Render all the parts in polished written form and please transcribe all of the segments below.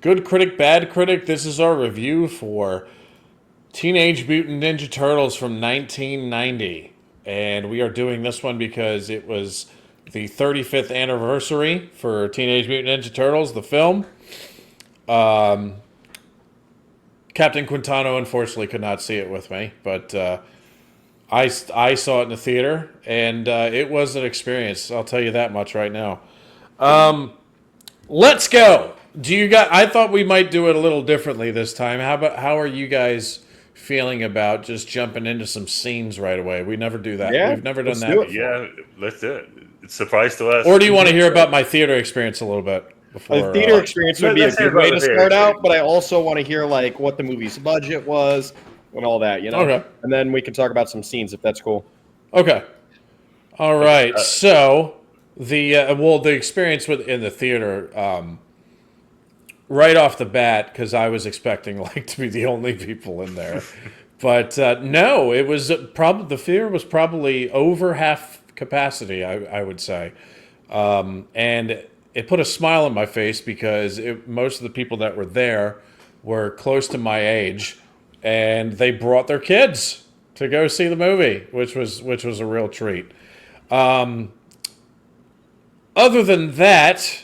Good critic, bad critic. This is our review for Teenage Mutant Ninja Turtles from 1990. And we are doing this one because it was the 35th anniversary for Teenage Mutant Ninja Turtles, the film. Captain Quintano unfortunately could not see it with me, but I saw it in the theater, and it was an experience. I'll tell you that much right now. Let's go. Do you guys? I thought we might do it a little differently this time. How are you guys feeling about just jumping into some scenes right away? We never do that. Yeah, We've never done let's that do it. before. Yeah, let's do it. It's a surprise to us. Or do you want to hear about my theater experience a little bit before? The theater experience would be a let's hear good way about to the start theater out, but I also want to hear like what the movie's budget was and all that, you know. Okay. And then we can talk about some scenes if that's cool. Okay. All right. So the experience in the theater, right off the bat, because I was expecting like to be the only people in there, but no, it was probably the theater was probably over half capacity. I would say, and it put a smile on my face because most of the people that were there were close to my age, and they brought their kids to go see the movie, which was a real treat. Other than that,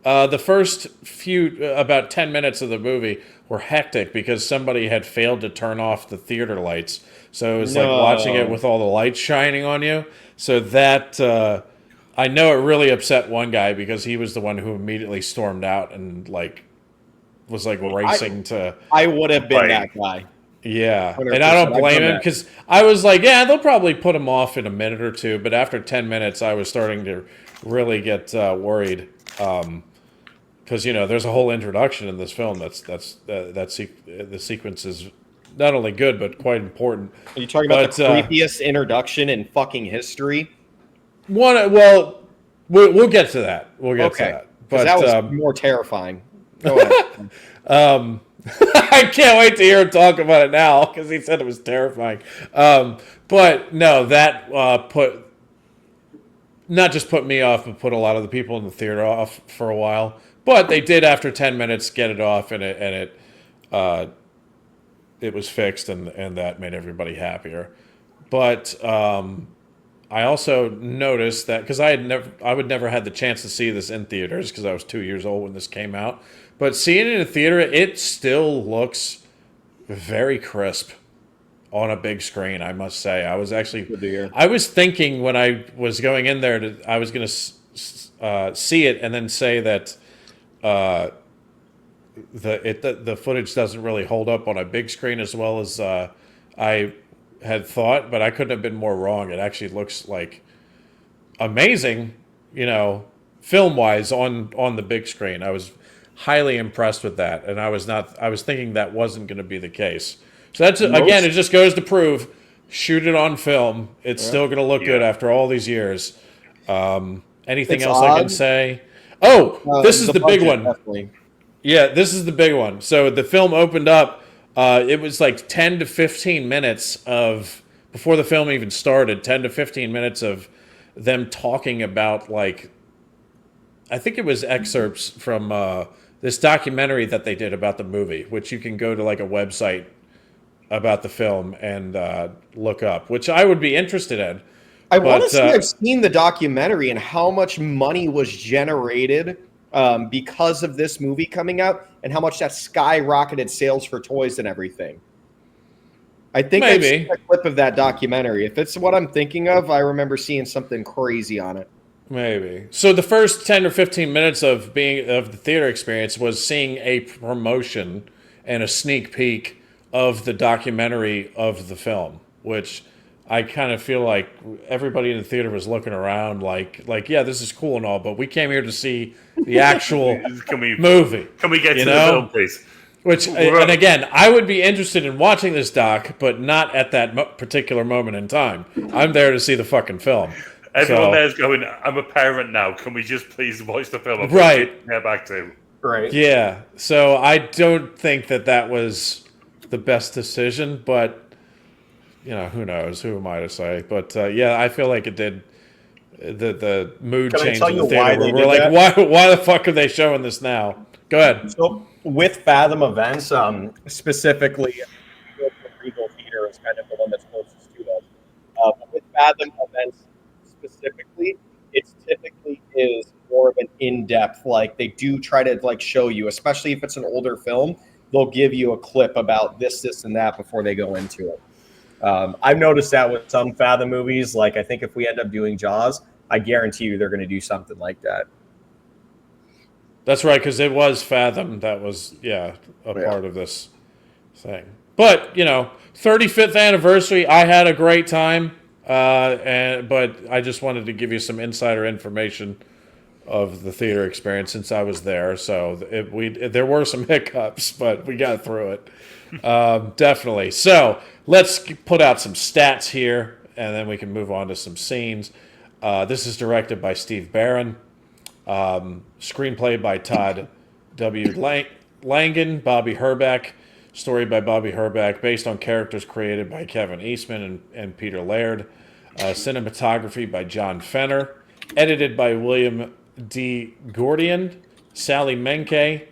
the first few about 10 minutes of the movie were hectic because somebody had failed to turn off the theater lights. So it was like watching it with all the lights shining on you. So that I know it really upset one guy because he was the one who immediately stormed out and was racing to. I would have been Right. that guy. Yeah, 100%. and I don't I've blame done him that. because I was like, yeah, they'll probably put him off in a minute or two. But after 10 minutes, I was starting to really get worried because there's a whole introduction in this film the sequence is not only good but quite important. Are you talking about the But, creepiest introduction in fucking history? We'll get to that. We'll get to that. Because But that was more terrifying. Go ahead. I can't wait to hear him talk about it now because he said it was terrifying. But no, that not just put me off, but put a lot of the people in the theater off for a while. But they did after 10 minutes get it off, and it was fixed, and that made everybody happier. But I also noticed that because I would never had the chance to see this in theaters because I was 2 years old when this came out. But seeing it in a theater, it still looks very crisp on a big screen, I must say. I was thinking when I was going in there, I was going to see it and then say that the footage doesn't really hold up on a big screen as well as I had thought, but I couldn't have been more wrong. It actually looks like amazing, film-wise on the big screen. I was highly impressed with that, and I was thinking that wasn't going to be the case. So that's again, it just goes to prove, shoot it on film. It's still going to look good after all these years. Anything else I can say? Oh, this is the big one. Definitely. Yeah, this is the big one. So the film opened up. It was like 10 to 15 minutes before the film even started, 10 to 15 minutes of them talking about I think it was excerpts from this documentary that they did about the movie, which you can go to a website about the film and look up, which I would be interested in. I want to say I've seen the documentary and how much money was generated because of this movie coming out and how much that skyrocketed sales for toys and everything. I think I've seen a clip of that documentary. If it's what I'm thinking of, I remember seeing something crazy on it. Maybe. So the first 10 or 15 minutes of the theater experience was seeing a promotion and a sneak peek of the documentary of the film, which I kind of feel like everybody in the theater was looking around like yeah, this is cool and all, but we came here to see the actual movie. Can we get to the film, please? Which, and again, I would be interested in watching this doc, but not at that particular moment in time. I'm there to see the fucking film. Everyone there's going, I'm a parent now. Can we just please watch the film? Right. Get back to. Right. Yeah. So I don't think that was the best decision, but who knows? Who am I to say? But yeah, I feel like it did. The mood change in the theater. We're like, why the fuck are they showing this now? Go ahead. So with Fathom events, specifically, Regal Theater is kind of the one that's closest to us. But with Fathom events specifically, it's typically is more of an in-depth. Like they do try to like show you, especially if it's an older film, they'll give you a clip about this, this, and that before they go into it. I've noticed that with some Fathom movies. Like I think if we end up doing Jaws, I guarantee you they're going to do something like that. That's right, because it was Fathom that was, part of this thing. But, 35th anniversary, I had a great time, but I just wanted to give you some insider information of the theater experience since I was there. So there were some hiccups, but we got through it. Definitely. So let's put out some stats here, and then we can move on to some scenes. This is directed by Steve Barron. Screenplay by Todd W. Langan, Bobby Herbeck. Story by Bobby Herbeck, based on characters created by Kevin Eastman and Peter Laird. Cinematography by John Fenner. Edited by William D. Gordian, Sally Menke,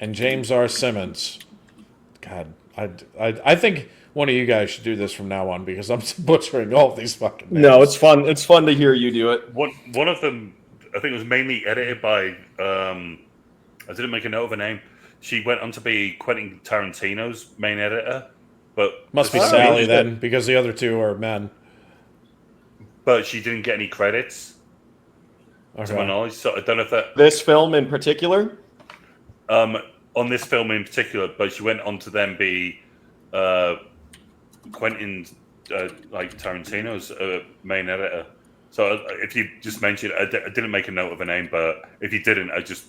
and James R. Simmons. God, I think one of you guys should do this from now on because I'm butchering all these fucking names. No, it's fun. It's fun to hear you do it. One of them, I think, it was mainly edited by. I didn't make a note of her name. She went on to be Quentin Tarantino's main editor, but must be Sally then, because the other two are men. But she didn't get any credits, to my knowledge. So I don't know if this film in particular. On this film in particular, but she went on to then be Quentin, like Tarantino's main editor. So if you just mentioned, I didn't make a note of her name, but if you didn't, I just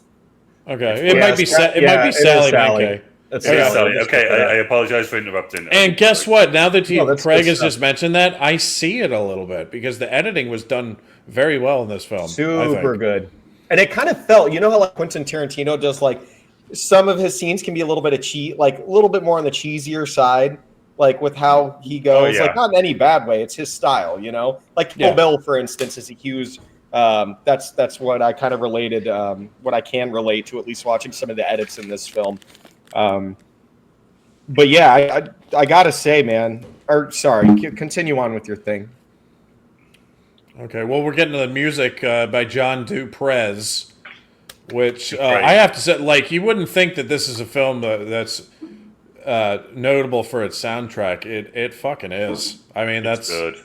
it might be Sally Menke. That's Sally. Okay, I apologize for interrupting. And guess what? Now that Craig has just mentioned that, I see it a little bit because the editing was done very well in this film. Super good, and it kind of felt, how like Quentin Tarantino does, like some of his scenes can be a little bit of like a little bit more on the cheesier side. Like with how he goes, like not in any bad way. It's his style, Like Kill Bill, for instance, is a huge. That's what I kind of related. What I can relate to, at least watching some of the edits in this film. But yeah, I gotta say, man. Or sorry, continue on with your thing. Okay, well, we're getting to the music by John Duprez, which I have to say, like, you wouldn't think that this is a film that's notable for its soundtrack. It fucking is. I mean, that's good.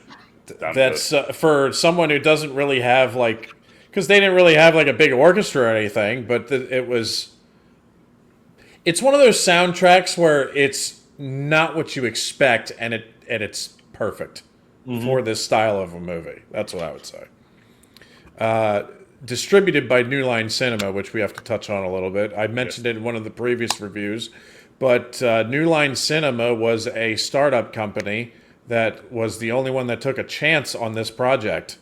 That's for someone who doesn't really have because they didn't really have like a big orchestra or anything, but it's one of those soundtracks where it's not what you expect, and it's perfect for this style of a movie. That's what I would say. Distributed by New Line Cinema, which we have to touch on a little bit. I mentioned it in one of the previous reviews. But New Line Cinema was a startup company that was the only one that took a chance on this project.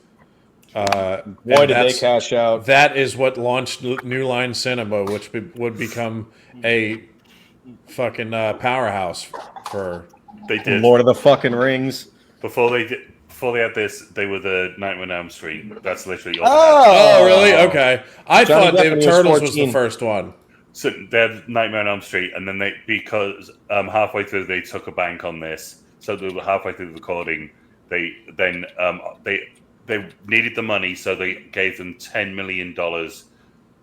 Boy, did they cash out. That is what launched New Line Cinema, which would become a fucking powerhouse for... They did. Lord of the fucking Rings. Before they had this, they were the Nightmare on Elm Street. That's literally all. Oh, really? Okay. I thought the Turtles was the first one. So they had Nightmare on Elm Street, and then because halfway through they took a bank on this, so they were halfway through the recording, they needed the money, so they gave them $10 million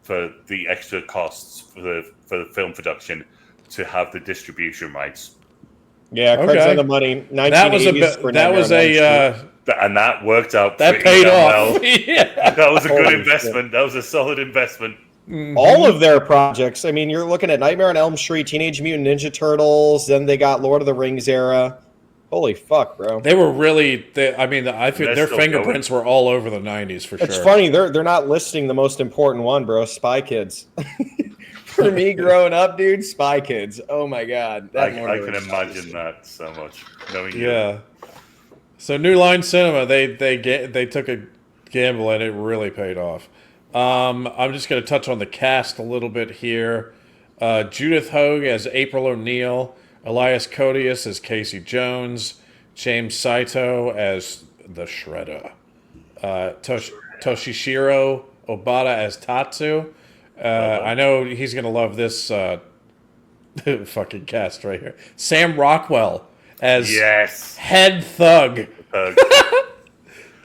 for the extra costs for the film production to have the distribution rights. Yeah, Craig's on the money. And that worked out. That paid off. Well. Yeah. That was a good investment. That was a solid investment. Mm-hmm. All of their projects. I mean, you're looking at Nightmare on Elm Street, Teenage Mutant Ninja Turtles, then they got Lord of the Rings era. Holy fuck, bro! They were really. I think their fingerprints were all over the '90s for sure. It's funny they're not listing the most important one, bro. Spy Kids. For me, growing up, dude, Spy Kids. Oh my god, I can imagine that so much. Yeah. So New Line Cinema, they took a gamble and it really paid off. I'm just going to touch on the cast a little bit here. Judith Hogue as April O'Neil, Elias Koteas as Casey Jones, James Saito as the Shredder, Toshishiro Obata as Tatsu, I know he's gonna love this fucking cast right here. Sam Rockwell as head thug.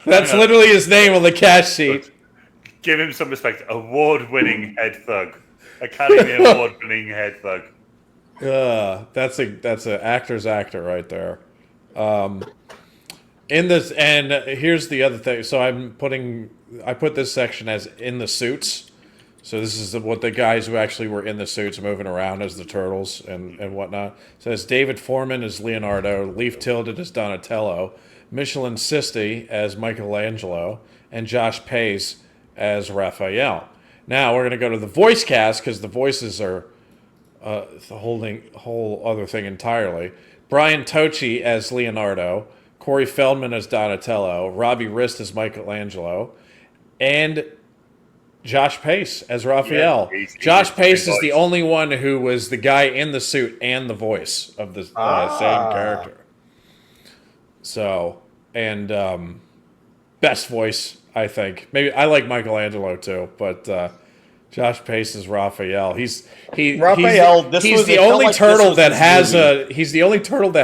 That's literally his name on the cast sheet. Give him some respect. Award-winning head thug. Academy Award-winning head thug. That's an actor's actor right there. In this, and here's the other thing. So I put this section as in the suits. So this is what the guys who actually were in the suits moving around as the turtles and whatnot. So it's David Foreman as Leonardo, Leif Tilden as Donatello, Michelin Sisti as Michelangelo, and Josh Pace as Raphael. Now we're going to go to the voice cast because the voices are the whole other thing entirely. Brian Tochi as Leonardo, Corey Feldman as Donatello, Robbie Rist as Michelangelo, and Josh Pace as Raphael. Yeah, Josh Pace is the only one who was the guy in the suit and the voice of the same character. So, and best voice, I think. Maybe I like Michelangelo too, but Josh Pace is Raphael. He's the only turtle that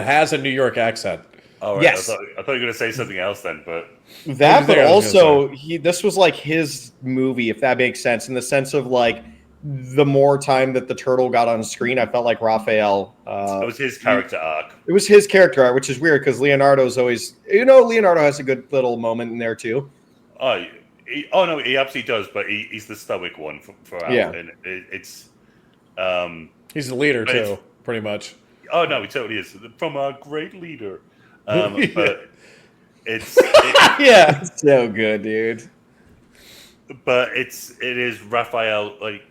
has a New York accent. Oh, right. Yes. I thought you were going to say something else then, but but also this was like his movie, if that makes sense, in the sense of like the more time that the turtle got on screen, I felt like Raphael. It was his character arc. It was his character arc, which is weird because Leonardo's always, Leonardo has a good little moment in there too. No, he absolutely does, but he's the stoic one for Al. Yeah. And it's he's the leader too, pretty much. Oh no, he totally is from our great leader. But it's so good, dude. But it is Raphael, like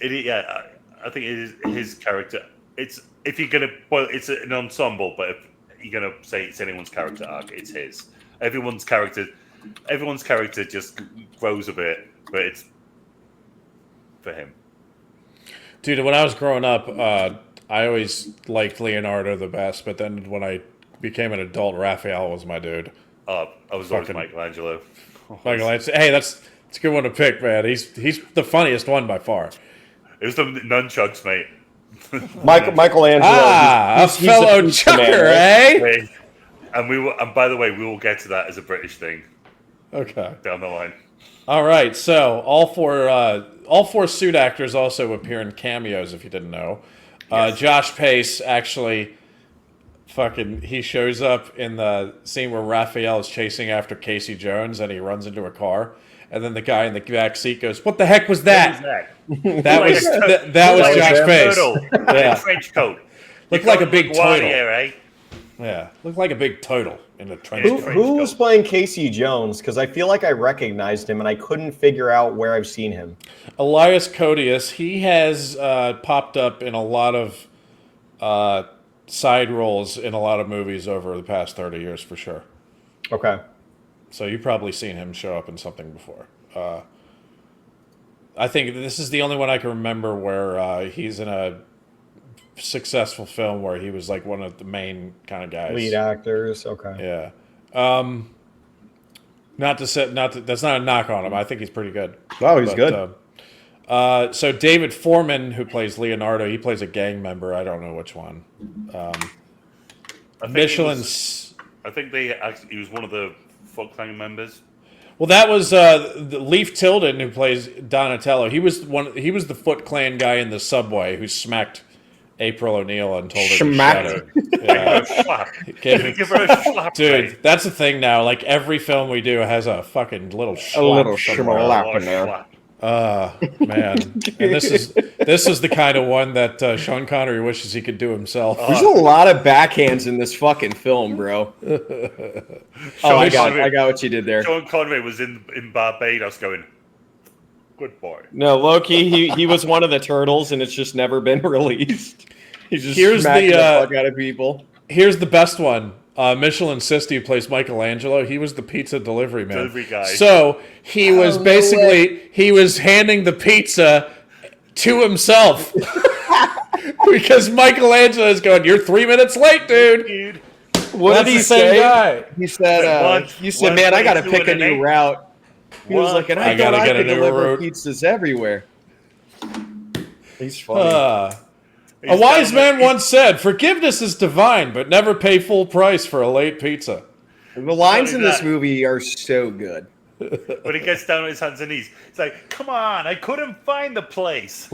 I think it is his character. It's it's an ensemble, but if you're gonna say it's anyone's character arc, it's his. Everyone's character just grows a bit, but it's for him. Dude, when I was growing up, I always liked Leonardo the best, but then when I became an adult, Raphael was my dude. I was always Michelangelo. Michelangelo. Hey, that's a good one to pick, man. He's the funniest one by far. It was the nunchucks, mate. Michelangelo. A fellow chucker, eh? And by the way, we will get to that as a British thing. Okay. Down the line. All right. So all four suit actors also appear in cameos. If you didn't know, yes. Josh Pace actually. He shows up in the scene where Raphael is chasing after Casey Jones and he runs into a car. And then the guy in the back seat goes, "What the heck was that?" That was Josh Pace. Yeah. Trench coat. Looked like a big turtle. Eh? Yeah, looked like a big turtle in a trench coat. Who was playing Casey Jones? Because I feel like I recognized him and I couldn't figure out where I've seen him. Elias Koteas. He has popped up in a lot of side roles in a lot of movies over the past 30 years for sure. Okay. So you've probably seen him show up in something before. I think this is the only one I can remember where he's in a successful film where he was like one of the main kind of guys. Lead actors, okay. Yeah. That's not a knock on him. I think he's pretty good. Oh, he's good. So David Foreman, who plays Leonardo, he plays a gang member. I don't know which one. I think he was one of the Foot Clan members. Well, that was the Leif Tilden, who plays Donatello. He was the Foot Clan guy in the subway who smacked April O'Neil and told her to shut her. Yeah. Give her a slap, dude. mate. That's the thing now. Like every film we do has a fucking little slap. A little slap in there. Man, and this is the kind of one that Sean Connery wishes he could do himself. There's a lot of backhands in this fucking film, bro. I got what you did there. Sean Connery was in Barbados going, good boy. No, low-key, he was one of the turtles, and it's just never been released. He's just Here's smacking the fuck out of people. Here's the best one. Michelin Sisti, who plays Michelangelo, he was the pizza delivery man. Delivery guy. So he was he was handing the pizza to himself. Because Michelangelo is going, "You're 3 minutes late, dude." What did he say? Guy. He said, "Man, I got to pick a new route." He was like, "And I gotta get a new route. Pizzas everywhere." He's funny. A wise man once said, "Forgiveness is divine, but never pay full price for a late pizza." The lines in this movie are so good. When he gets down on his hands and knees, it's like, "Come on, I couldn't find the place."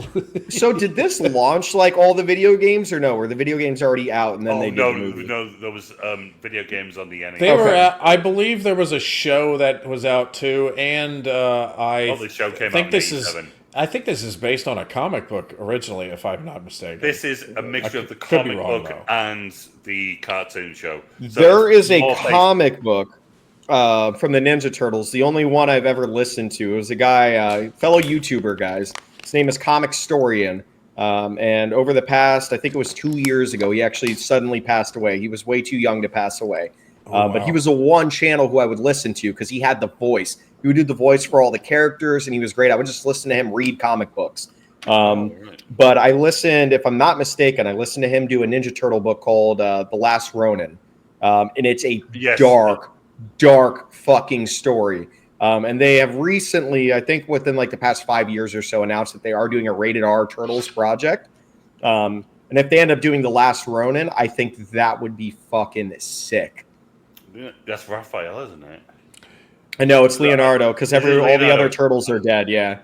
So did this launch like all the video games, or no? Were the video games already out and then they did the movie? No, there was video games on the NES. They were. I believe there was a show that was out too, and the show came out in '87. I think this is based on a comic book originally, if I'm not mistaken. This is a mixture of the comic book and the cartoon show. So there is a comic book from the Ninja Turtles. The only one I've ever listened to. It was a guy, fellow YouTuber guys. His name is Comic Storian. And over the past, I think it was 2 years ago, he actually suddenly passed away. He was way too young to pass away. But he was the one channel who I would listen to because he had the voice. He would do the voice for all the characters, and he was great. I would just listen to him read comic books. But I listened, if I'm not mistaken, I listened to him do a Ninja Turtle book called The Last Ronin. And it's a dark fucking story. And they have recently, I think within like the past 5 years or so, announced that they are doing a rated R Turtles project. And if they end up doing The Last Ronin, I think that would be fucking sick. Yeah, that's Raphael, isn't it? I know it's Leonardo because all the other turtles are dead. Yeah.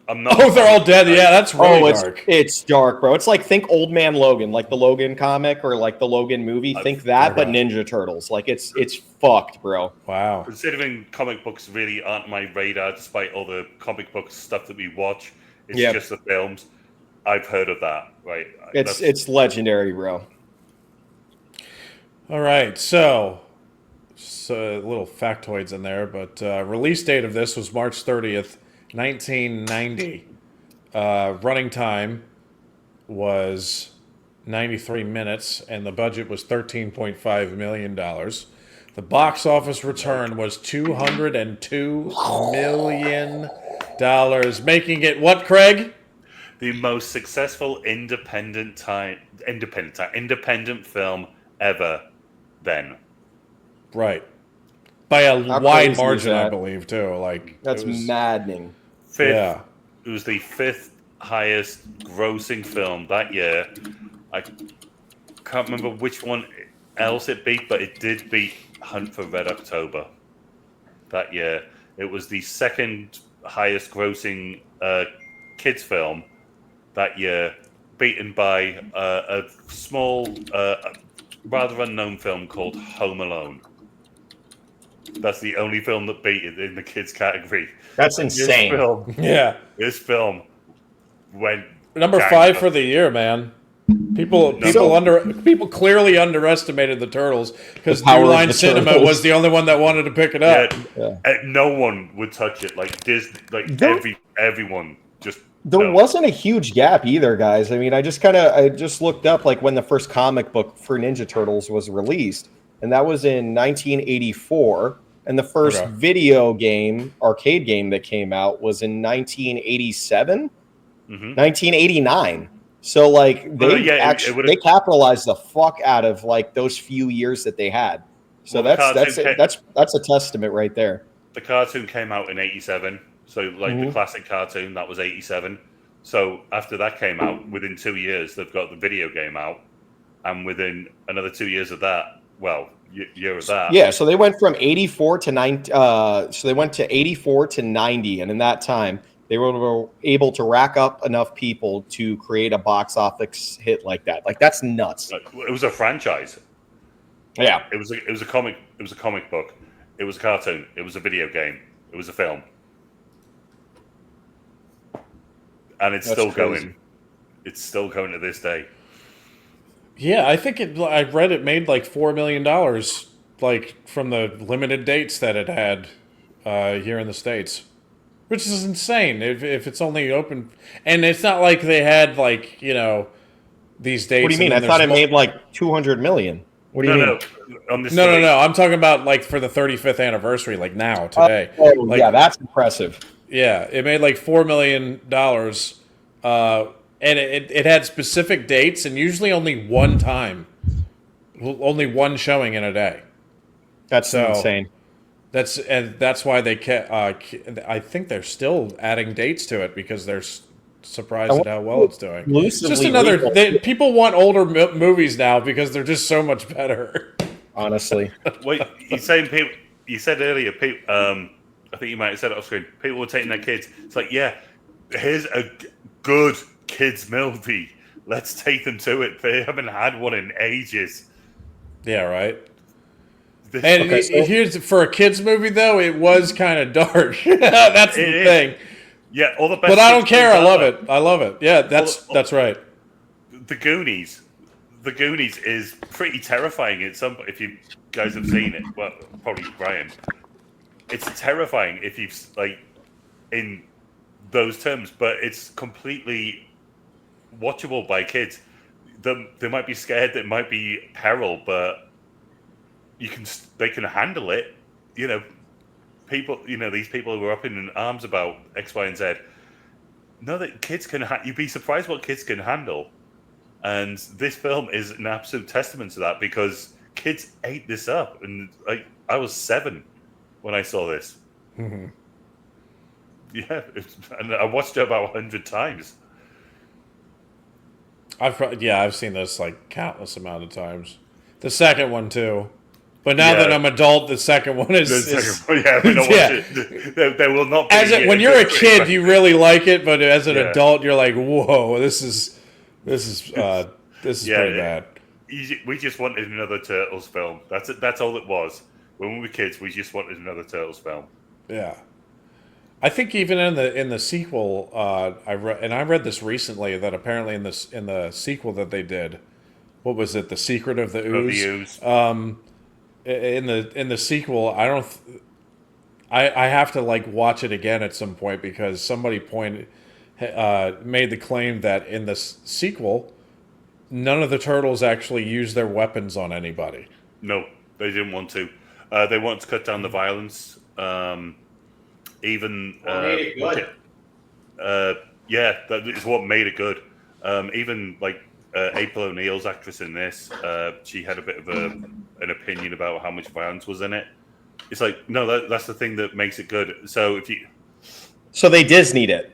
I'm not. Oh, they're all dead. Yeah, that's really dark. It's dark, bro. It's like think Old Man Logan, like the Logan comic or like the Logan movie. Think that, but Ninja Turtles. Like it's fucked, bro. Wow. Considering comic books really aren't my radar, despite all the comic book stuff that we watch, it's just the films. I've heard of that. Right. It's legendary, bro. All right, so little factoids in there, but release date of this was March 30th, 1990. Running time was 93 minutes, and the budget was $13.5 million. The box office return was $202 million, making it what, Craig? The most successful independent film ever then. Right. By a wide margin, I believe, too. Like that's maddening. It was the fifth highest grossing film that year. I can't remember which one else it beat, but it did beat Hunt for Red October that year. It was the second highest grossing kids film that year, beaten by a small, rather unknown film called Home Alone. That's the only film that beat it in the kids category. That's insane. This film went number 5 for the year, man. People clearly underestimated the Turtles because New Line Cinema was the only one that wanted to pick it up. No one would touch it. Like Disney, everyone just. There wasn't a huge gap either, guys. I mean, I just looked up like when the first comic book for Ninja Turtles was released, and that was in 1984. And the first arcade game that came out was in 1987, 1989. So like they capitalized the fuck out of like those few years that they had. So that's a testament right there. The cartoon came out in 87. So like the classic cartoon, that was 87. So after that came out, within 2 years, they've got the video game out. And within another 2 years of that, year of that. Yeah, so they went from 84 to 90. So they went to 84 to 90. And in that time, they were able to rack up enough people to create a box office hit like that. Like that's nuts. It was a franchise. Yeah. It was a comic. It was a comic book. It was a cartoon. It was a video game. It was a film. And it's still going. It's still going to this day. Yeah, I think I read it made like $4 million, like from the limited dates that it had here in the States, which is insane. If it's only open, and it's not like they had like these dates. What do you mean? I thought it made like 200 million. What do you mean? No. I'm talking about like for the 35th anniversary, like now today. Yeah, that's impressive. Yeah, it made like $4 million, and it had specific dates, and usually only one time, only one showing in a day. That's insane. That's why they I think they're still adding dates to it because they're surprised I at how well it's doing. It's just exclusively another. legal. People want older movies now because they're just so much better. Honestly, Wait, you saying people? You said earlier, people. I think you might have said it off screen. People were taking their kids. It's like, yeah, here's a good kids movie. Let's take them to it. They haven't had one in ages. Yeah, right. This- And Okay, so- here's for a kids movie though, it was kind of dark. That's the It is. thing. yeah, all the best. But I don't kids care. I movies love out it. I love it. Yeah, that's right. there. The Goonies. The Goonies is pretty terrifying. If you guys have seen it, well, probably Brian. It's terrifying if you've like in those terms, but it's completely watchable by kids. They might be scared. There might be peril, but they can handle it. You know, people. You know, these people who are up in arms about X, Y, and Z. No, that kids can. You'd be surprised what kids can handle. And this film is an absolute testament to that because kids ate this up. And I was 7 when I saw this. Mm-hmm. Yeah, and I watched it about 100 times. I've seen this like countless amount of times. The second one too. But now Yeah. that I'm adult, the second one is. The second one, yeah, we don't yeah. watch it. There will not be. When you're a kid, you really like it, but as an Yeah. adult, you're like, "Whoa, this is pretty bad." We just wanted another Turtles film. That's it. That's all it was. When we were kids, we just wanted another Turtles film. Yeah, I think even in the sequel, I read this recently that apparently in the sequel that they did, what was it? The Secret of the Ooze. In the sequel, I have to like watch it again at some point because somebody made the claim that in the sequel, none of the turtles actually used their weapons on anybody. No, they didn't want to. They wanted to cut down the violence. Even made it good. yeah, that is what made it good. Even like April O'Neil's actress in this, she had a bit of an opinion about how much violence was in it. It's like, no, that's the thing that makes it good. So so they Disney'd it.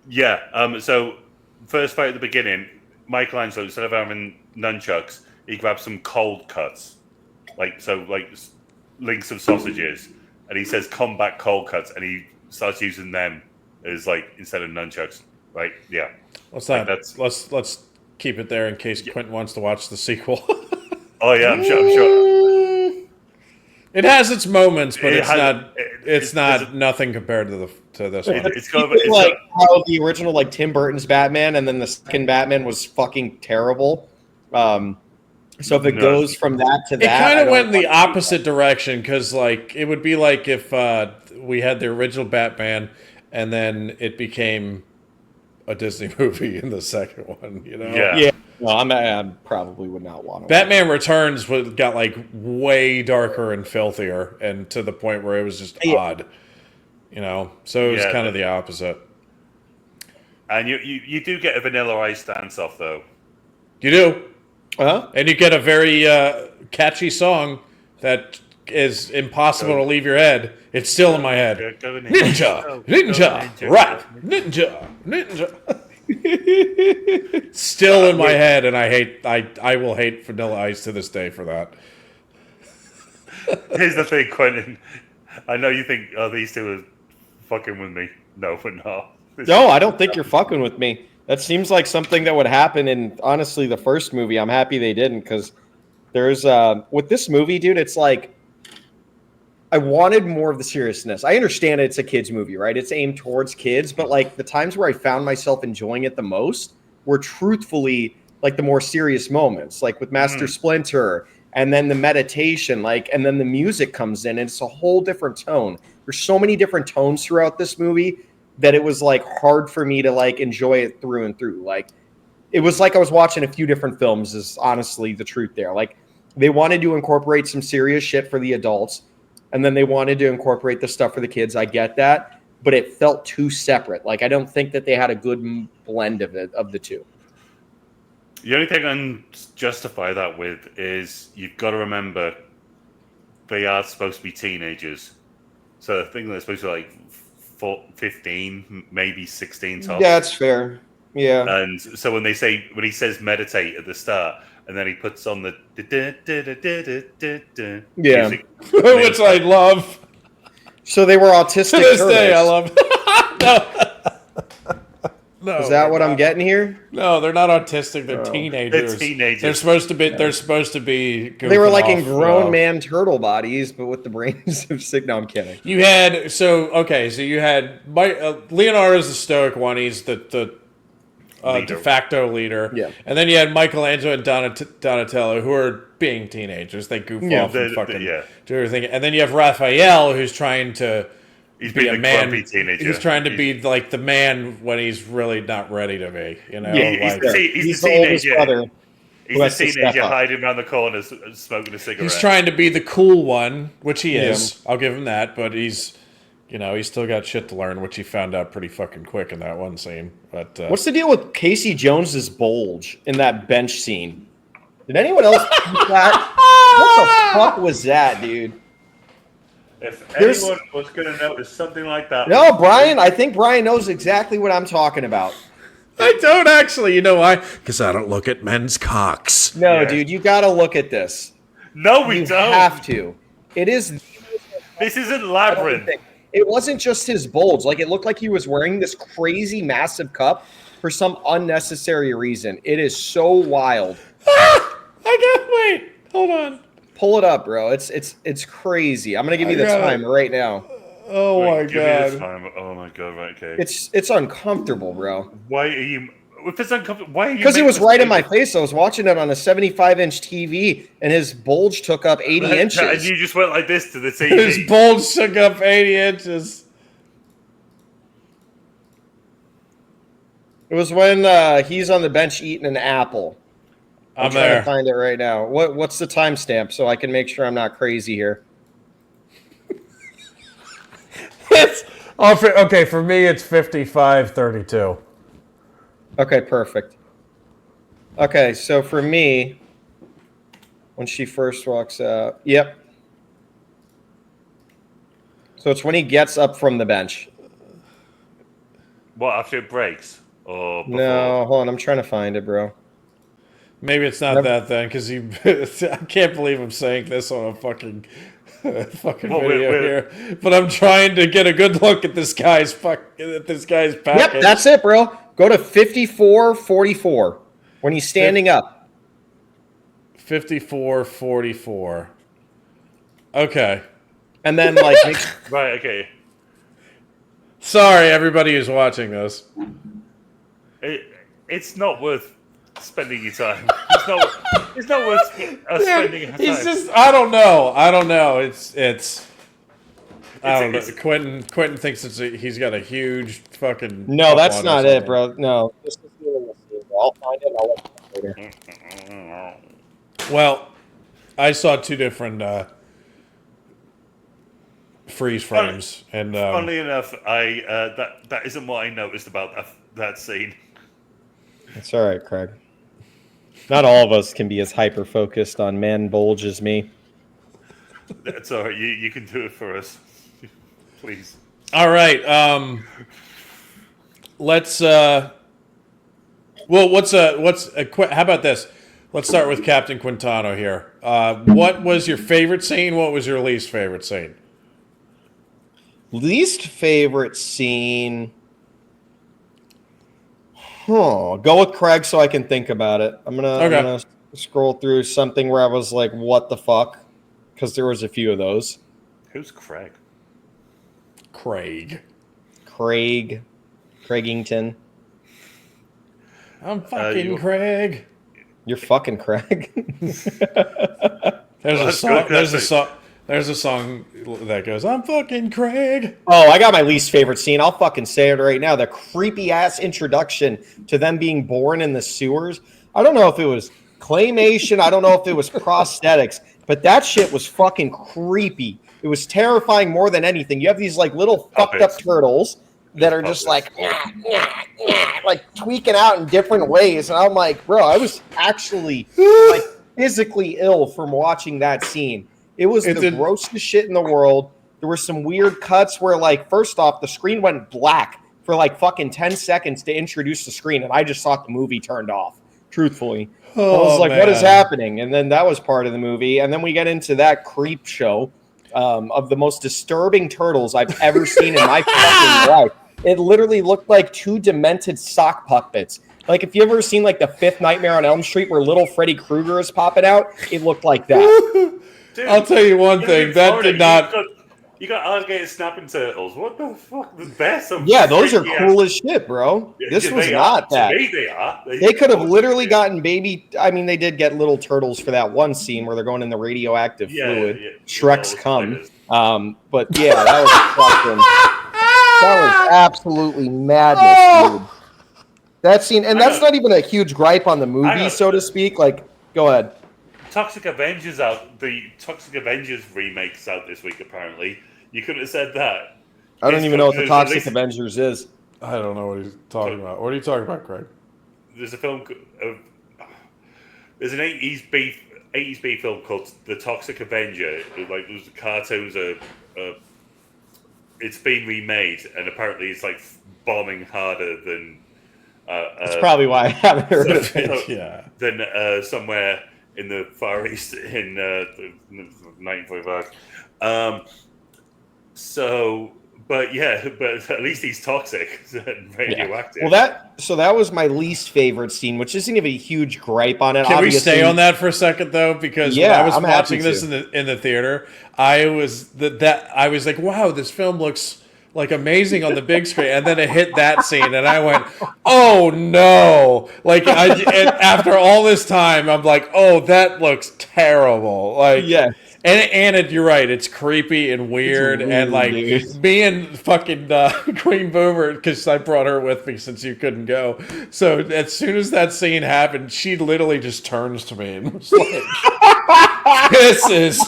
yeah, so first fight at the beginning, Michelangelo, instead of having nunchucks, he grabs some cold cuts, like links of sausages, and he says combat cold cuts, and he starts using them as like instead of nunchucks. Right? Yeah. Let's keep it there in case Quentin wants to watch the sequel. Oh yeah, I'm sure. It has its moments, but it's nothing compared to this one. It's kind of like how the original like Tim Burton's Batman and then the second Batman was fucking terrible. So if it goes from that to that, it kind of went in the opposite direction because like it would be like if we had the original Batman and then it became a Disney movie in the second one. You know? Yeah. No, I probably would not want to. Batman Returns got like way darker and filthier, and to the point where it was just odd. You know, so it was kind of the opposite. And you do get a Vanilla Ice dance off though. You do. Huh? And you get a very catchy song that is impossible to leave your head. It's still in my head. Go Ninja, ninja, right, ninja, ninja. Still in my head, and I will hate Vanilla Ice to this day for that. Here's the thing, Quentin. I know you think, oh, these two are fucking with me. No, we're not. No, I don't think you're fucking with me. That seems like something that would happen in, honestly, the first movie. I'm happy they didn't, because there's, with this movie, dude, it's like, I wanted more of the seriousness. I understand it's a kid's movie, right? It's aimed towards kids, but like the times where I found myself enjoying it the most were truthfully like the more serious moments, like with Master Splinter and then the meditation, like, and then the music comes in and it's a whole different tone. There's so many different tones throughout this movie that it was like hard for me to like enjoy it through and through. Like it was like I was watching a few different films is honestly the truth there. Like they wanted to incorporate some serious shit for the adults. And then they wanted to incorporate the stuff for the kids. I get that, but it felt too separate. Like I don't think that they had a good blend of the two. The only thing I can justify that with is you've got to remember they are supposed to be teenagers. So I think they're supposed to be like 15, maybe 16 tops. Yeah, that's fair. Yeah. And so when he says meditate at the start, and then he puts on the music, Which I love. So they were autistic. To this turtles. day, I love. No, is that what I'm getting here? No, they're not autistic. They're teenagers. They're teenagers. They're supposed to be. They're supposed to be. They were like in off, grown man turtle bodies, but with the brains of sick. No, I'm kidding. You had so you had Leonardo's the stoic one. He's the de facto leader. Yeah. And then you had Michelangelo and Donatello, who are being teenagers. They goof off and fucking do everything. And then you have Raphael, who's trying to be a man. Teenager. He's trying to be like the man when he's really not ready to be. You know, he's the teenager. Brother. He's the teenager hiding around the corners, smoking a cigarette. He's trying to be the cool one, which he is. I'll give him that. But he's still got shit to learn, which he found out pretty fucking quick in that one scene. But what's the deal with Casey Jones's bulge in that bench scene? Did anyone else see that? What the fuck was that, dude? If anyone was going to notice something like that. No, Brian. I think Brian knows exactly what I'm talking about. I don't actually. You know why? Because I don't look at men's cocks. No, dude. You got to look at this. No, we you don't. Have to. It is. This isn't Labyrinth. It wasn't just his bulge. Like, it looked like he was wearing this crazy massive cup for some unnecessary reason. It is so wild. Wait. Hold on. Pull it up, bro. It's crazy. I'm gonna give you the time right now. Oh my god. Oh my god. Right. Okay. It's uncomfortable, bro. Why are you? If it's uncomfortable, why are you? Because it was right in my face. I was watching it on a 75-inch TV, and his bulge took up 80 inches. And you just went like this to the TV. His bulge took up 80 inches. It was when he's on the bench eating an apple. I'm trying to find it right now. What's the timestamp so I can make sure I'm not crazy here? Okay, for me it's 55:32. Okay, perfect. Okay, so for me, when she first walks out, yep. So it's when he gets up from the bench. What, after it breaks? Or before? No, hold on, I'm trying to find it, bro. Maybe it's not that then, because I can't believe I'm saying this on a fucking video here. But I'm trying to get a good look at this guy's package. Yep, that's it, bro. Go to 54:44 when he's standing up. 54:44. Okay. And then like right, okay. Sorry, everybody who's watching this. It's not worth spending your time. It's not worth spending our time. He's just I don't know. It's I don't know. Quentin thinks he's got a huge fucking. No, that's not it, bro. No. This is the scene. I'll find it. I'll let you know later. Well, I saw two different freeze frames, and funnily enough, that isn't what I noticed about that scene. It's all right, Craig. Not all of us can be as hyper focused on man bulge as me. That's all right. You can do it for us, please. All right. Let's. Well, how about this? Let's start with Captain Quintano here. What was your favorite scene? What was your least favorite scene? Least favorite scene. Go with Craig so I can think about it. I'm gonna scroll through something where I was like, "What the fuck?" Because there was a few of those. Who's Craig? Craigington. I'm fucking Craig. You're fucking Craig. There's a song. There's a song that goes, "I'm fucking Craig." Oh, I got my least favorite scene. I'll fucking say it right now. The creepy ass introduction to them being born in the sewers. I don't know if it was claymation. I don't know if it was prosthetics, but that shit was fucking creepy. It was terrifying more than anything. You have these like little fucked up turtles that are just like tweaking out in different ways. And I'm like, bro, I was actually like physically ill from watching that scene. It was the grossest shit in the world. There were some weird cuts where, like, first off, the screen went black for like fucking 10 seconds to introduce the screen, and I just thought the movie turned off, truthfully. I was like, what is happening? And then that was part of the movie. And then we get into that creep show of the most disturbing turtles I've ever seen in my fucking life. It literally looked like two demented sock puppets. Like, if you ever seen like the Fifth Nightmare on Elm Street where little Freddy Krueger is popping out, it looked like that. Dude, I'll tell you one thing. That did not... You got alligator snapping turtles. What the fuck? The best. Yeah, those are cool as shit, bro. This was not that. To me, they are. They could have literally gotten baby. I mean, they did get little turtles for that one scene where they're going in the radioactive fluid. Yeah. Shrek's cum. But yeah, that was fucking. That was absolutely madness, dude. That scene, and that's not even a huge gripe on the movie, so to speak. Like, go ahead. Toxic Avengers out. The Toxic Avengers remake's out this week. Apparently, you couldn't have said that. I don't even know what the Toxic Avengers is. I don't know what he's talking about. What are you talking about, Craig? There's a film. There's an 80s B film called The Toxic Avenger. Like, those cartoons are. It's been remade, and apparently it's like bombing harder than. That's probably why I haven't heard of it. Yeah. Than somewhere in the Far East in 1945. But at least he's toxic and radioactive. Yeah. Well, that was my least favorite scene, which isn't even a huge gripe on it. Can we stay on that for a second though? Because when I was watching this in the theater, I was like, wow, this film looks like amazing on the big screen, and then it hit that scene, and I went, "Oh no!" Like, after all this time, I'm like, "Oh, that looks terrible." Like, yeah. And you're right, it's creepy and weird, and like me and fucking Queen Boomer, because I brought her with me since you couldn't go. So as soon as that scene happened, she literally just turns to me and was like, "This is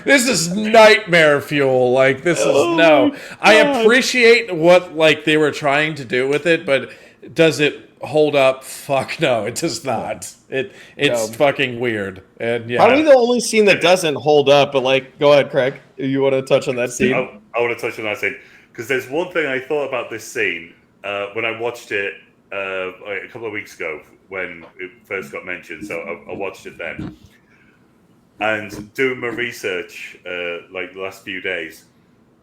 This is nightmare fuel. Like, this is no." I appreciate what like they were trying to do with it, but does it hold up? Fuck no, it does not. It's fucking weird. And yeah, probably the only scene that doesn't hold up. But like, go ahead, Craig. You want to touch on that scene? I want to touch on that scene because there's one thing I thought about this scene when I watched it a couple of weeks ago when it first got mentioned. So I watched it then, and doing my research like the last few days,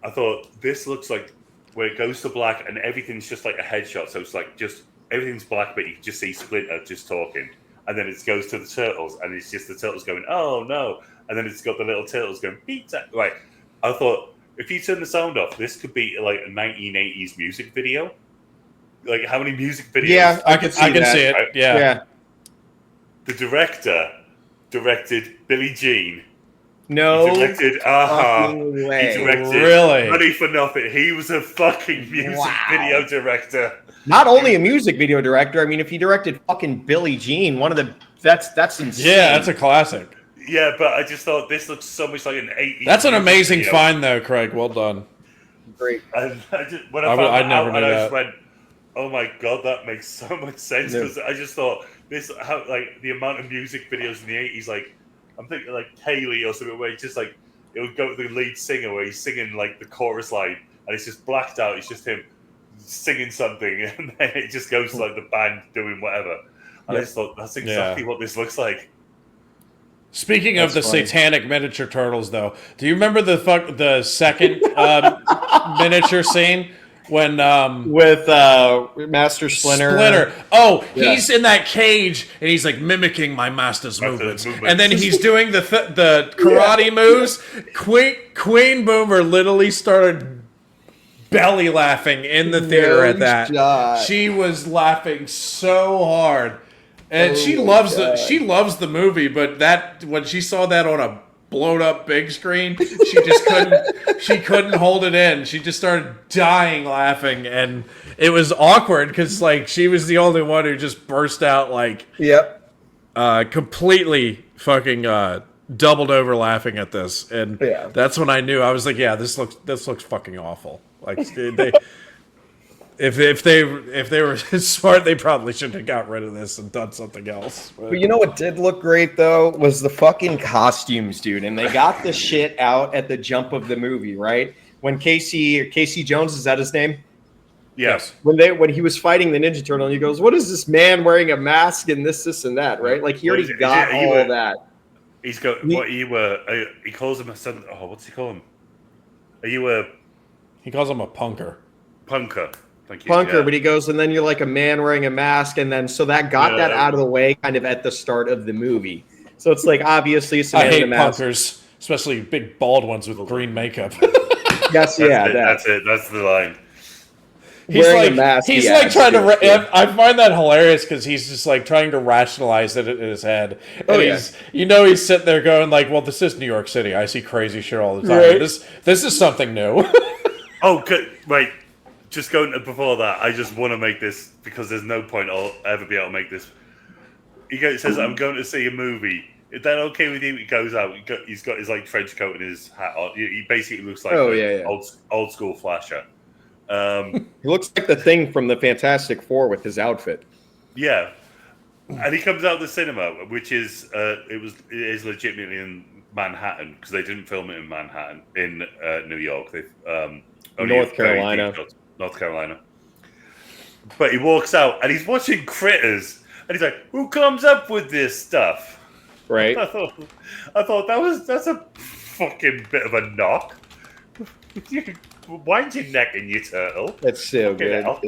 I thought this looks like where it goes to black and everything's just like a headshot. So it's like just everything's black, but you can just see Splinter just talking. And then it goes to the turtles, and it's just the turtles going, "Oh no!" And then it's got the little turtles going, "Pizza!" Right? I thought if you turn the sound off, this could be like a 1980s music video. Like, how many music videos? Yeah, I can see it. Right? Yeah. The director directed Billie Jean. No, he directed Aha. He directed Really? Money for Nothing. He was a fucking music video director. Not only a music video director. I mean, if he directed fucking Billie Jean, that's insane. Yeah, that's a classic. Yeah, but I just thought this looks so much like an 80s. That's an amazing video. find, though, Craig. Well done. Great. And when I found that never out, knew and I that. just went, "Oh my god, that makes so much sense." Because I just thought like the amount of music videos in the 80s, like I'm thinking like Kaylee or something, where it's just like it would go to the lead singer where he's singing like the chorus line, and it's just blacked out. It's just him singing something, and then it just goes to like the band doing whatever. And I just thought that's exactly what this looks like. Speaking of the satanic miniature turtles, though, do you remember the second miniature scene when with Master Splinter? Oh, he's in that cage and he's like mimicking my master's movements, and then he's doing the karate moves. Queen Boomer literally started belly laughing in the theater at that. God. She was laughing so hard. And she loves the movie, but that when she saw that on a blown up big screen, she couldn't hold it in. She just started dying laughing, and it was awkward because like she was the only one who just burst out like completely fucking doubled over laughing at this, and that's when I knew. I was like, yeah, this looks fucking awful. Like If they were smart, they probably shouldn't have got rid of this and done something else. But you know what did look great though was the fucking costumes, dude. And they got the shit out at the jump of the movie, right? When Casey Jones, is that his name? Yes. When he was fighting the Ninja Turtle, and he goes, "What is this man wearing a mask and this and that?" Right? Like he already got all of that. He's got what you were. He calls him a son. Oh, what's he call him? Are you a? He calls him a punker. Punker. Thank you. Punker, but he goes, and then you're like a man wearing a mask, and then so that got that out of the way, kind of at the start of the movie. So it's like obviously it's a man I hate in a mask. punkers, especially big bald ones with green makeup. Yes, that's it. That's the line. He's Wearing a mask, he's yeah, like trying to. yeah. I find that hilarious because he's just like trying to rationalize it in his head. And yeah. he's sitting there going like, "Well, this is New York City. I see crazy shit all the time. Right. This is something new." Oh, good. Wait. Just going before that, I just want to make this because there's no point I'll ever be able to make this. He says, "I'm going to see a movie. Is that okay with you?" He goes out. He's got his like trench coat and his hat on. He basically looks like old school Flasher. He looks like the Thing from the Fantastic Four with his outfit. Yeah, and he comes out of the cinema, which is it is legitimately in Manhattan because they didn't film it in Manhattan in New York. They North Carolina. North Carolina. But he walks out and he's watching Critters, and he's like, "Who comes up with this stuff?" Right. I thought that's a fucking bit of a knock. Wind your neck in, you turtle. That's so Fucking good. hell.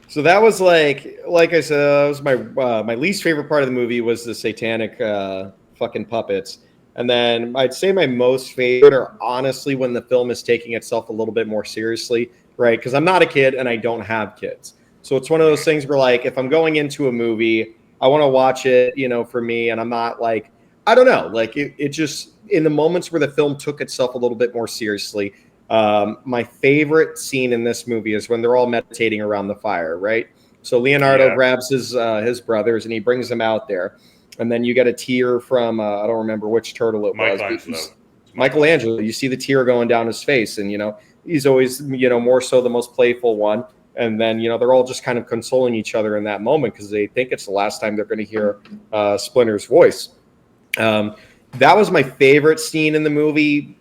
So that was like I said, that was my least favorite part of the movie was the satanic fucking puppets. And then I'd say my most favorite are honestly when the film is taking itself a little bit more seriously, right? Because I'm not a kid and I don't have kids. So it's one of those things where like if I'm going into a movie, I want to watch it, for me, and I'm not like, I don't know, like it just in the moments where the film took itself a little bit more seriously. My favorite scene in this movie is when they're all meditating around the fire, right? So Leonardo grabs his brothers and he brings them out there. And then you get a tear from, I don't remember which turtle it was. Michelangelo. You see the tear going down his face. And, he's always, more so the most playful one. And then, they're all just kind of consoling each other in that moment because they think it's the last time they're going to hear Splinter's voice. That was my favorite scene in the movie.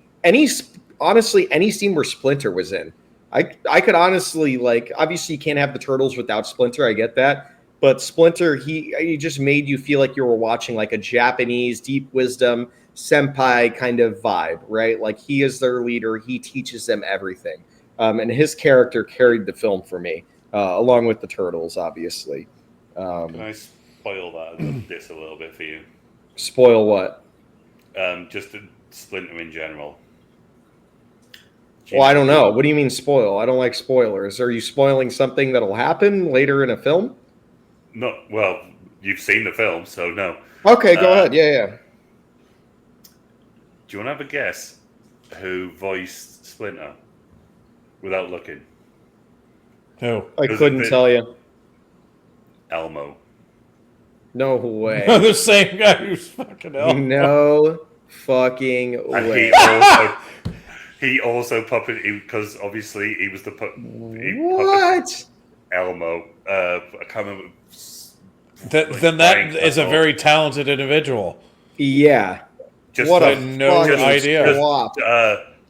Honestly, any scene where Splinter was in. I could honestly, like, obviously you can't have the Turtles without Splinter. I get that. But Splinter, he just made you feel like you were watching like a Japanese deep wisdom senpai kind of vibe, right? Like he is their leader. He teaches them everything. And his character carried the film for me, along with the Turtles, obviously. Can I spoil this a little bit for you? Spoil what? Just the Splinter in general. Well, I don't know. What do you mean spoil? I don't like spoilers. Are you spoiling something that'll happen later in a film? No, well, you've seen the film, so no. Okay, go ahead. Yeah. Do you want to have a guess who voiced Splinter without looking? Who? I couldn't tell you. Elmo. No way. The same guy who's fucking Elmo. No fucking way. He also puppeted because obviously he was the What? Elmo. I can't remember. Then that is a very talented individual. Yeah. Just what like, a no idea.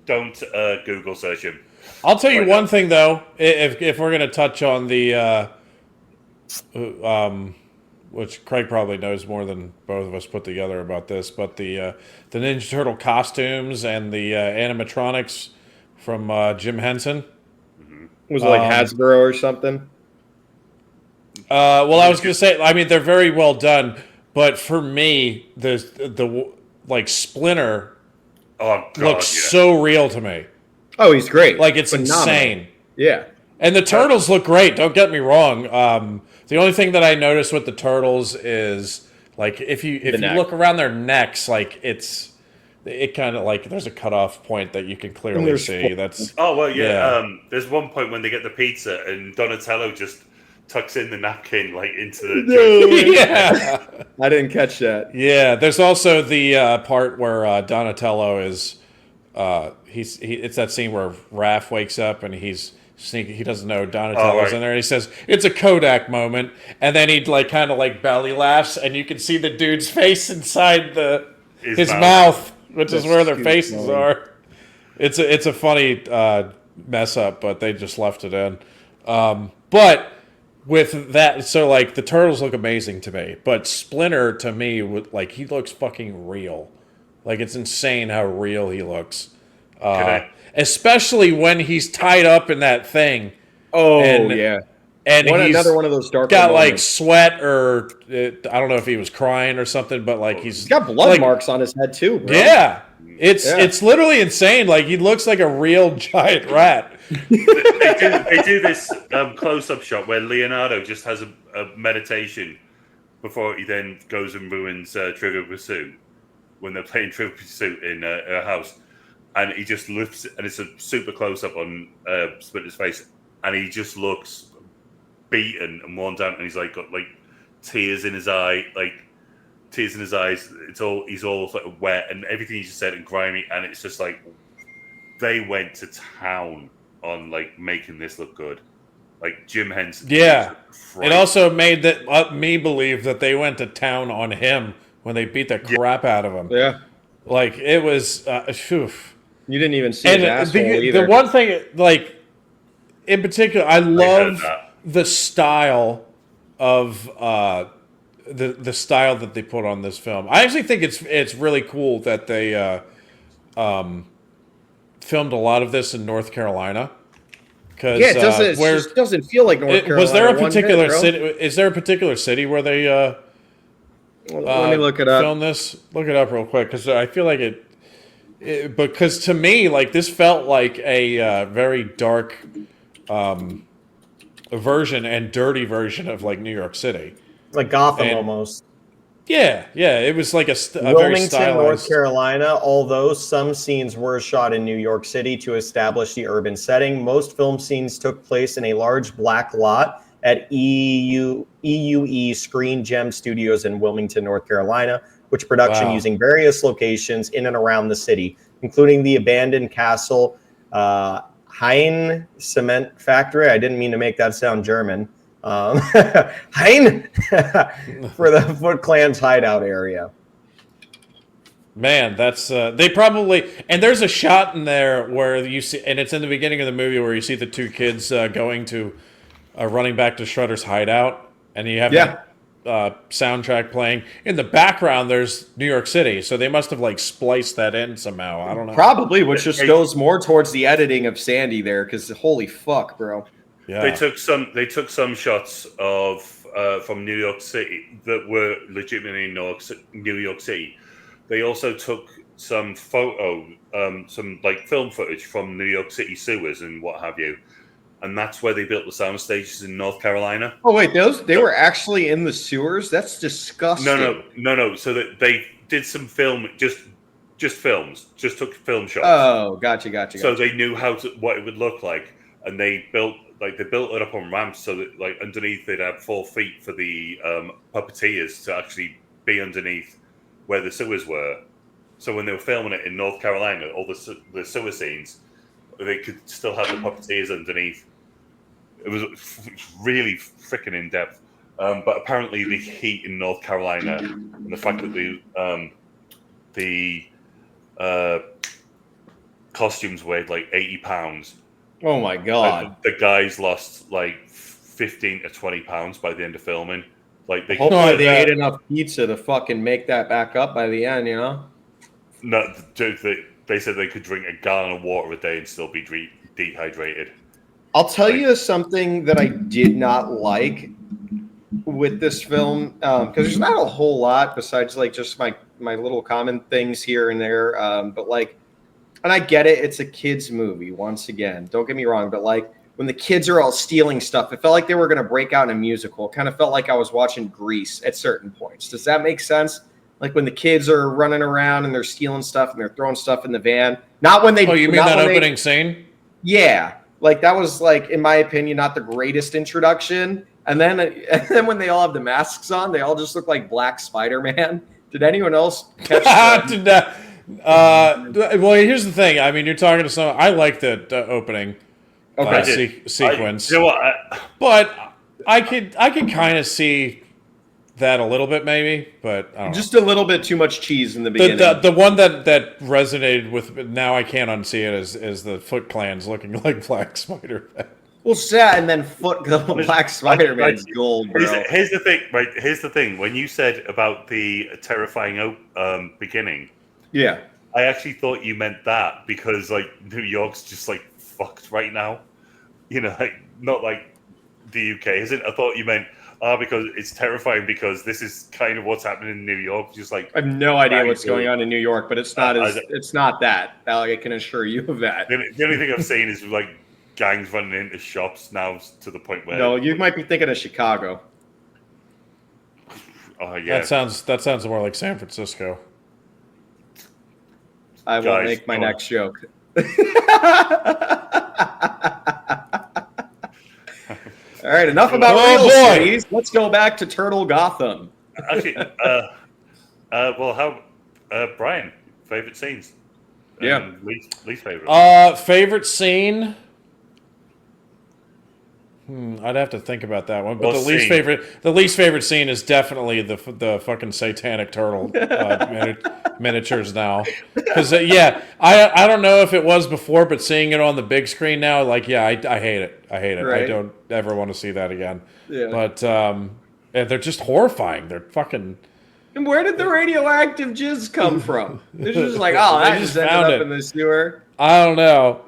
Don't Google search him. I'll tell you one thing though, if we're gonna touch on the, which Craig probably knows more than both of us put together about this, but the Ninja Turtle costumes and the animatronics from Jim Henson. Was it like Hasbro or something? Well, I was gonna say, I mean, they're very well done, but for me, the like Splinter looks so real to me. Oh, he's great. Like it's phenomenal. insane. Yeah. And the Turtles look great. Don't get me wrong. The only thing that I noticed with the Turtles is like if you look around their necks, like it kind of like there's a cutoff point that you can clearly see. That's There's one point when they get the pizza and Donatello just tucks in the napkin like into the yeah. I didn't catch that. Yeah, there's also the part where Donatello is it's that scene where Raph wakes up and he's He doesn't know Donatello's right. in there. And he says it's a Kodak moment, and then he like kind of like belly laughs, and you can see the dude's face inside his mouth, which is where their faces are. It's a funny mess up, but they just left it in. But with that, so like the turtles look amazing to me, but Splinter to me like he looks fucking real. Like it's insane how real he looks. Especially when he's tied up in that thing. Oh yeah, and he's another one of those dark. Got like sweat or I don't know if he was crying or something, but like he's got blood marks on his head too. Bro. Yeah, it's literally insane. Like he looks like a real giant rat. They do this close-up shot where Leonardo just has a meditation before he then goes and ruins Trivial Pursuit when they're playing Trivial Pursuit in a house, and he just lifts, and it's a super close-up on Splinter's face, and he just looks beaten and worn down, and he's like got like tears in his eyes. He's all like wet, and everything he just said and grimy, and it's just like they went to town on like making this look good. Like Jim Henson. Yeah. It also made me believe that they went to town on him when they beat the crap out of him. Yeah. Like it was You didn't even see his asshole either. The one thing, like in particular, I love the style of the style that they put on this film. I actually think it's really cool that they filmed a lot of this in North Carolina. It just doesn't feel like North Carolina. Was there a particular city? Is there a particular city where they let me look it up. Film this. Look it up real quick because I feel like it. Because to me, like this felt like a very dark version and dirty version of like New York City, like Gotham almost. Yeah, it was like a very Wilmington, stylized. North Carolina, although some scenes were shot in New York City to establish the urban setting, most film scenes took place in a large black lot at EUE Screen Gem Studios in Wilmington, North Carolina, which production using various locations in and around the city, including the abandoned castle, Hein Cement Factory. I didn't mean to make that sound German. Hein for the Foot Clan's hideout area. Man, that's they probably, and there's a shot in there where you see, and it's in the beginning of the movie where you see the two kids going to running back to Shredder's hideout, and you have that soundtrack playing in the background. There's New York City, so they must have like spliced that in somehow. I don't know, probably, which just goes more towards the editing of Sandy there, because holy fuck, bro. Yeah. They took some shots of from New York City that were legitimately New York City. They also took some some like film footage from New York City sewers and what have you, and that's where they built the sound stages in North Carolina. Oh wait, they were actually in the sewers? That's disgusting. No. So that they did some film, just films, just took film shots. Oh, gotcha. So they knew what it would look like, and they built it up on ramps so that like underneath they'd have 4 feet for the puppeteers to actually be underneath where the sewers were. So when they were filming it in North Carolina, all the sewer scenes, they could still have the puppeteers underneath. It was really freaking in depth. But apparently the heat in North Carolina and the fact that the costumes weighed like 80 pounds. Oh my god! The guys lost like 15 to 20 pounds by the end of filming. Like hopefully they ate enough pizza to fucking make that back up by the end. You know? No, they said they could drink a gallon of water a day and still be dehydrated. I'll tell you something that I did not like with this film, because there's not a whole lot besides like just my little common things here and there, but like. And I get it, it's a kid's movie, once again. Don't get me wrong, but like when the kids are all stealing stuff, it felt like they were going to break out in a musical. It kind of felt like I was watching Grease at certain points. Does that make sense? Like when the kids are running around and they're stealing stuff and they're throwing stuff in the van. Not when they... Oh, you mean that opening scene? Yeah. Like that was like, in my opinion, not the greatest introduction. And then when they all have the masks on, they all just look like Black Spider-Man. Did anyone else catch that? Well, here's the thing. I mean, you're talking to someone. I like the opening sequence. You know what? But I could kind of see that a little bit, maybe. But I don't know. Just a little bit too much cheese in the beginning. The one that resonated with now, I can't unsee it, is the Foot Clan's looking like Black Spider-Man. Well, yeah, and then Black Spider-Man's gold, bro. Here's the thing, right? Here's the thing. When you said about the terrifying beginning, yeah, I actually thought you meant that because like New York's just like fucked right now. You know, like, not like the UK, isn't? I thought you meant because it's terrifying because this is kind of what's happening in New York. Just like I have no idea what's going on in New York, but it's not it's not that. I can assure you of that. The only thing I've seen is like gangs running into shops now to the point where no, you might be thinking of Chicago. Oh yeah, that sounds more like San Francisco. I will make my next joke. All right, enough about real cities. Let's go back to Turtle Gotham. Actually, well, how Brian, favorite scenes? Yeah, least favorite. Favorite scene. I'd have to think about that one. But the least favorite scene is definitely the fucking satanic turtle miniatures now. Because I don't know if it was before, but seeing it on the big screen now, like I hate it. I hate it. Right. I don't ever want to see that again. Yeah. But they're just horrifying. They're fucking. And where did the radioactive jizz come from? They're just like, oh, I just ended up in the sewer. I don't know.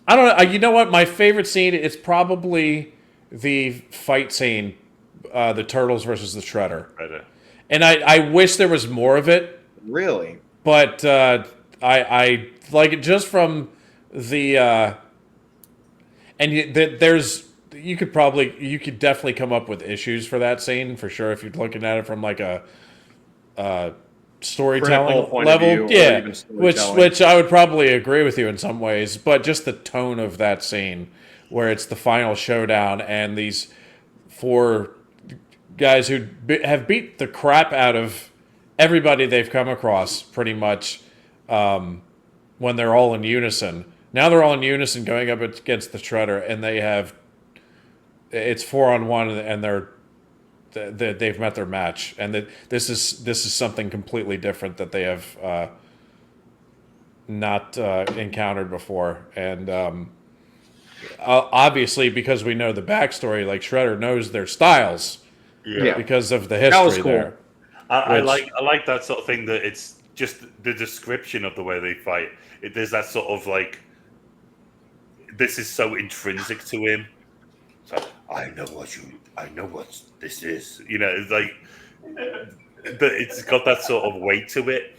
I don't know. You know what? My favorite scene is probably the fight scene, the Turtles versus the Shredder. Right. And I wish there was more of it. Really? But I like it just from the you could definitely come up with issues for that scene for sure if you're looking at it from like a storytelling level, which I would probably agree with you in some ways, but just the tone of that scene where it's the final showdown and these four guys who have beat the crap out of everybody they've come across pretty much when they're all in unison. Now they're all in unison going up against the Shredder, and it's 4-on-1, and they've met their match, and this is something completely different that they have not encountered before, and obviously because we know the backstory, like Shredder knows their styles, because of the history. That was cool. There. I like that sort of thing. That it's just the description of the way they fight. There's that sort of like, this is so intrinsic to him. So, I know what this is. You know, it's like, it's got that sort of weight to it.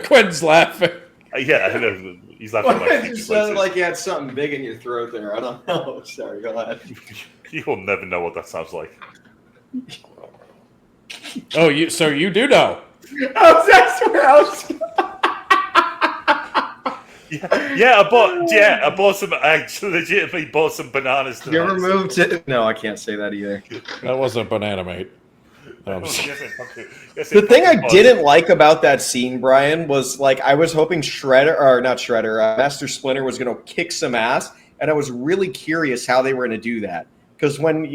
Quinn's laughing. Yeah, I know. He's laughing. It sounded like you had something big in your throat there. I don't know. Sorry, go ahead. You'll never know what that sounds like. Oh, you do know. Oh, that's where I was. I bought some. I legitimately bought some bananas tonight. You ever moved to? No, I can't say that either. That wasn't a banana, mate. The thing I didn't like about that scene, Brian, was like I was hoping Master Splinter was going to kick some ass, and I was really curious how they were going to do that. Because when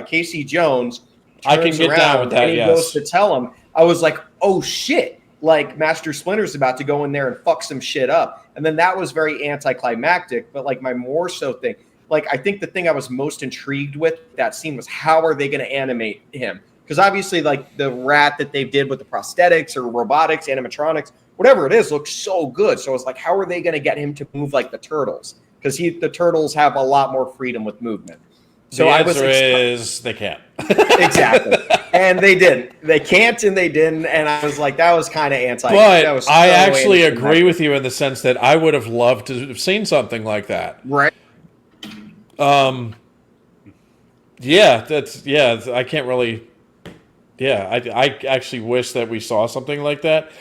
Casey Jones turns around and he goes to tell him, I was like, oh shit. Like Master Splinter's about to go in there and fuck some shit up. And then that was very anticlimactic, but like my more so thing, like I think the thing I was most intrigued with that scene was how are they going to animate him? Because obviously like the rat that they did with the prosthetics or robotics, animatronics, whatever it is, looks so good. So I was like, how are they going to get him to move like the turtles? Because the turtles have a lot more freedom with movement. So the answer is they can't. Exactly. And they didn't. They can't and they didn't. And I was like, that was kind of anti. But I actually agree with you in the sense that I would have loved to have seen something like that. Right. I can't really. Yeah, I actually wish that we saw something like that.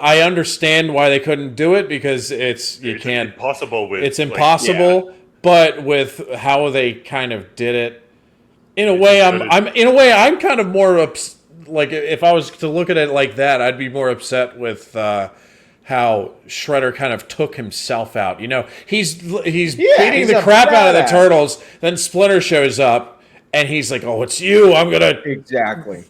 I understand why they couldn't do it because it's impossible. It's impossible. But with how they kind of did it, in a way, I'm kind of more like if I was to look at it like that, I'd be more upset with how Shredder kind of took himself out. You know, he's beating he's the a crap out of the badass. turtles. Then Splinter shows up, and he's like, "Oh, it's you! I'm gonna Exactly.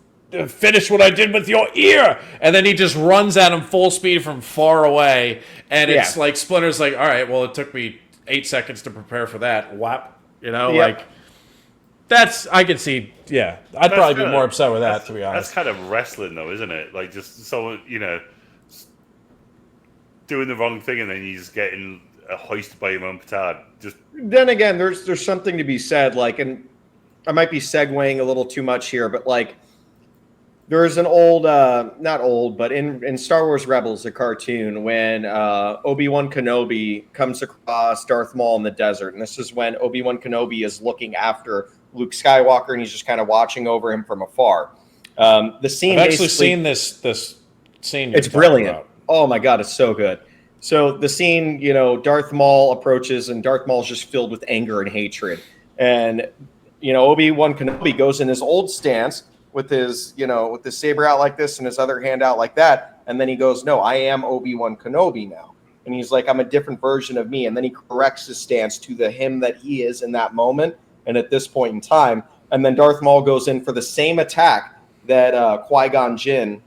finish what I did with your ear." And then he just runs at him full speed from far away, and it's Yeah. like Splinter's like, "All right, well, it took me 8 seconds to prepare for that." Whap, you know, Yep. like that's I can see. Yeah, I'd That's probably be kinda- more upset with that, that's- to be honest. That's kind of wrestling, though, isn't it? Like, just someone, doing the wrong thing and then he's getting hoisted by your own petard. Just Then again, there's something to be said, like, and I might be segueing a little too much here, but like, there's an old, not old, but in Star Wars Rebels, a cartoon, when Obi-Wan Kenobi comes across Darth Maul in the desert, and this is when Obi-Wan Kenobi is looking after Luke Skywalker, and he's just kind of watching over him from afar. The scene, I've actually basically- seen this scene. you're It's talking brilliant. about. Oh my god, it's so good. So the scene, Darth Maul approaches, and Darth Maul's just filled with anger and hatred. And Obi-Wan Kenobi goes in his old stance with his saber out like this and his other hand out like that, and then he goes, "No, I am Obi-Wan Kenobi now." And he's like, "I'm a different version of me." And then he corrects his stance to the him that he is in that moment and at this point in time. And then Darth Maul goes in for the same attack that Qui-Gon Jinn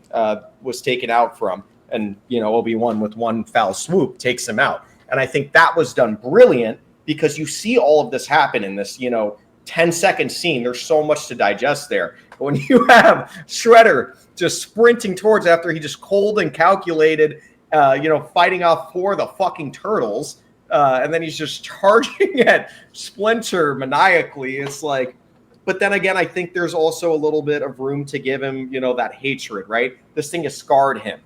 was taken out from. And, Obi-Wan with one foul swoop takes him out. And I think that was done brilliant because you see all of this happen in this, 10-second scene. There's so much to digest there. But when you have Shredder just sprinting towards after he just cold and calculated, fighting off 4 of the fucking turtles, and then he's just charging at Splinter maniacally, it's like, but then again, I think there's also a little bit of room to give him, that hatred, right? This thing has scarred him.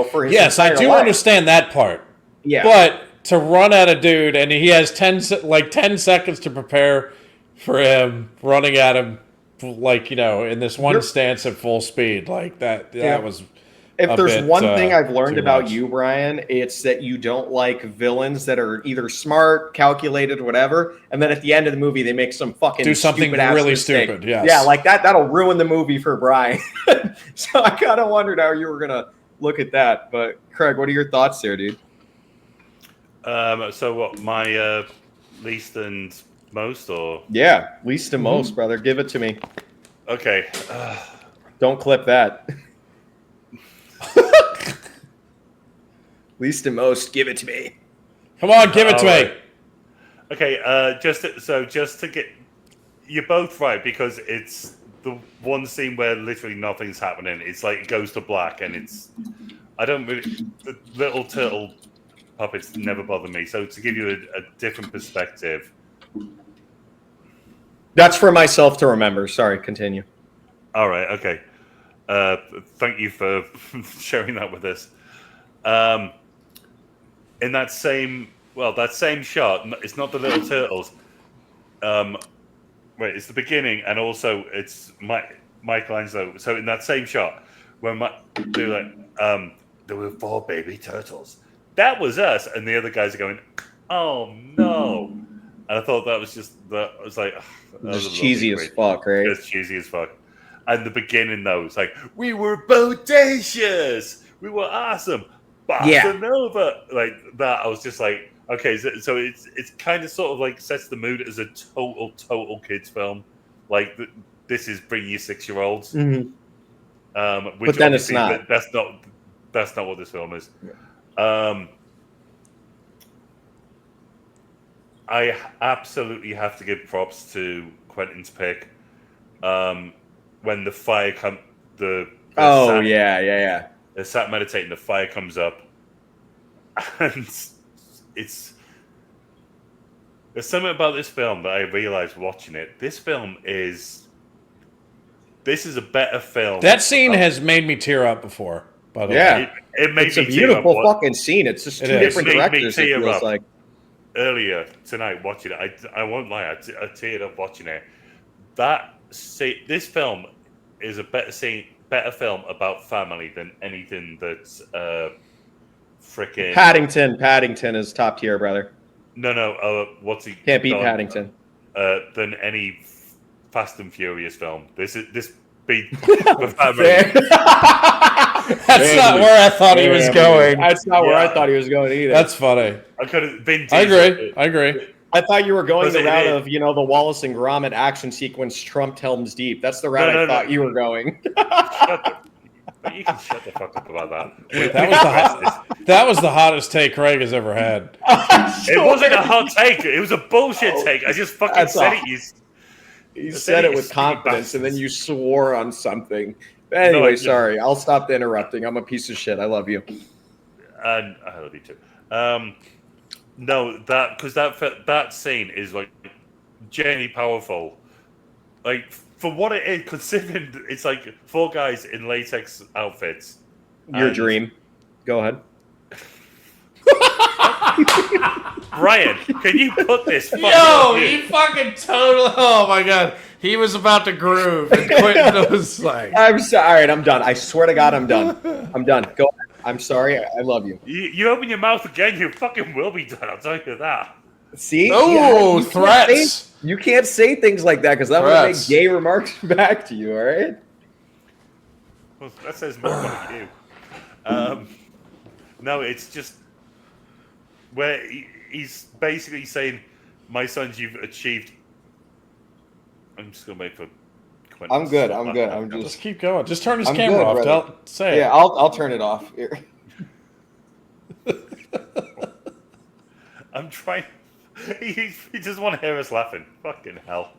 For his Yes, I entire do life. understand that part. Yeah, But to run at a dude and he has 10 seconds to prepare for him, running at him in this one stance at full speed, like that was if a there's bit, one thing I've learned too about much. you, Brian, it's that you don't like villains that are either smart, calculated, whatever, and then at the end of the movie they make some fucking Do something stupid-ass really mistake. stupid, yes. Yeah, like that'll ruin the movie for Brian. So I kind of wondered how you were gonna look at that. But Craig, what are your thoughts there, dude? so what? My least and most, or Yeah, least to most, brother. Give it to me. okay. Don't clip that. Least to most, give it to me. Come on, give it to me. Alright. Okay, just to get, you're both right because it's the one scene where literally nothing's happening. It's like it goes to black, and the little turtle puppets never bother me. So to give you a different perspective, That's for myself to remember. Sorry, continue. all right, okay. Thank you for sharing that with us. In that same shot, it's not the little turtles. It's the beginning, and also it's Michelangelo. So in that same shot, when they're like, there were 4 baby turtles. That was us, and the other guys are going, "Oh no!" And I thought that was just that. I was like, that was Just a cheesy lovely as fuck, right? Just cheesy as fuck. And the beginning though, it's like, we were bodacious, we were awesome, Yeah. Nova, like that. I was just like, okay, so it's kind of sort of like sets the mood as a total kids film. Like this is bring your 6-year-olds. Mhm. Which But then it's obviously not. That's not what this film is. I absolutely have to give props to Quentin's pick. When the fire they're sat meditating, the fire comes up, and there's something about this film that I realized watching it. This is a better film. That scene has made me tear up before, by the Yeah. way. It made It's a me tear up beautiful fucking scene. It's just It two is. different It made me directors. It tear feels up. like. earlier tonight watching it. I won't lie, I teared up watching it. This film is a better film about family than anything that's freaking Paddington is top tier, brother. No, what's he? Can't beat done, Paddington. Than any Fast and Furious film. This beat the family. That's not where I thought he was going. That's not where I thought he was going either. That's funny. I could have been. I agree. I thought you were going the route it- of, the Wallace and Gromit action sequence trumped Helm's Deep. That's the route I thought you were going. You can shut the fuck up about that. That was the hottest take Craig has ever had. It wasn't a hot take. It was a bullshit take. I just fucking said it. You said it with confidence, and then you swore on something. Anyway, sorry. I'll stop interrupting. I'm a piece of shit. I love you. And I love you too. No, that scene is like genuinely powerful. Like for what it is, considering it's like 4 guys in latex outfits. Your dream. Go ahead. Ryan, can you put this? Yo, he fucking totally. Oh my god, he was about to groove, and Quentin was like, I'm sorry. All right, I'm done. I swear to God, I'm done. I'm done. Go ahead. I'm sorry. I love you. You open your mouth again, you fucking will be done. I'll tell you that. See? No you threats. You can't say things like that because I'm going to make gay remarks back to you. All right? Well, that says more about you. No, it's just where he's basically saying, "My sons, you've achieved." I'm just gonna wait for. Quentin. I'm good. I'm just keep going. Just turn his camera off. Say it. Yeah, I'll turn it off. Here. I'm trying. He just want to hear us laughing. Fucking hell.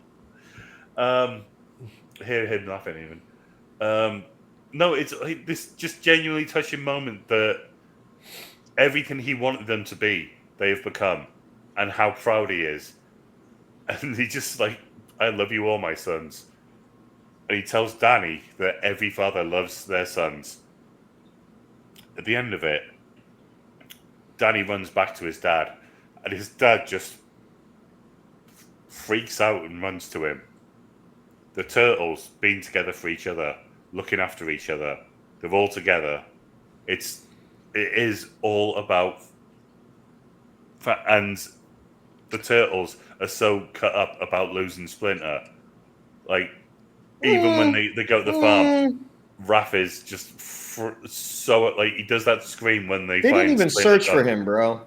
Hear him laughing even. No, it's this just genuinely touching moment that everything he wanted them to be, they have become, and how proud he is. And he just like, I love you all, my sons. And he tells Danny that every father loves their sons. At the end of it, Danny runs back to his dad, and his dad just freaks out and runs to him. The turtles being together for each other, looking after each other, they're all together. It is all about, and the turtles are so cut up about losing Splinter. Like, even when they go to the farm, Raph is just so, like, he does that scream when they didn't even Splinter search for him, bro.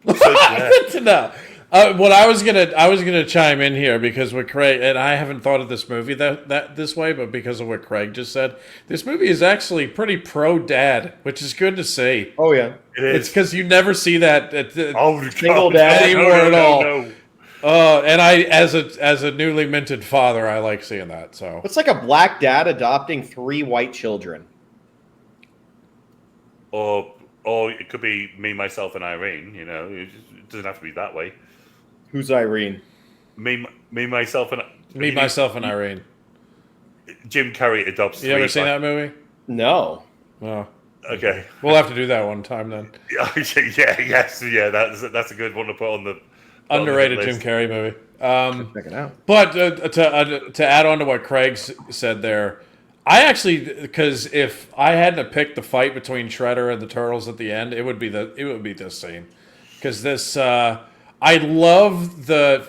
No. What I was gonna chime in here because what Craig and I haven't thought of this movie that this way, but because of what Craig just said, this movie is actually pretty pro dad, which is good to see. Oh yeah, it's because you never see that single dad anymore at all. No. And I, as a newly minted father, I like seeing that. So it's like a black dad adopting 3 white children. Or it could be me, myself, and Irene. You know, it doesn't have to be that way. Who's Irene? Me, myself, and Irene. Jim Carrey adopts. You ever seen that movie? No. Oh. Okay. We'll have to do that one time then. That's a good one to put on the underrated Jim Carrey movie. Check it out. But to add on to what Craig said there, I actually, because if I hadn't picked the fight between Shredder and the Turtles at the end, it would be this scene, because this I love the.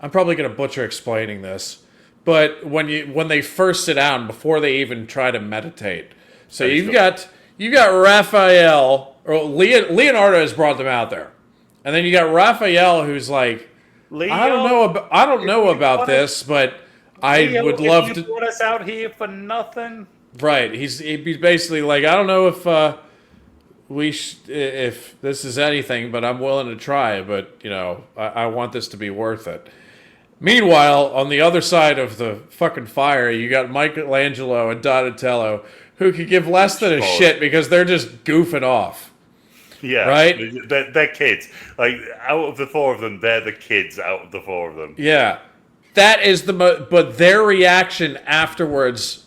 I'm probably going to butcher explaining this, but when they first sit down before they even try to meditate, so you've got Raphael or Leonardo has brought them out there, and then you got Raphael who's like, Leo, I don't know about this, but I would love to put us out here for nothing. Right, he's basically like, I don't know if if this is anything, but I'm willing to try. But I want this to be worth it. Meanwhile, on the other side of the fucking fire, you got Michelangelo and Donatello, who could give less than a shit because they're just goofing off. Yeah, right. They're kids. Like, out of the 4 of them, they're the kids. Out of the 4 of them, yeah. That is but their reaction afterwards,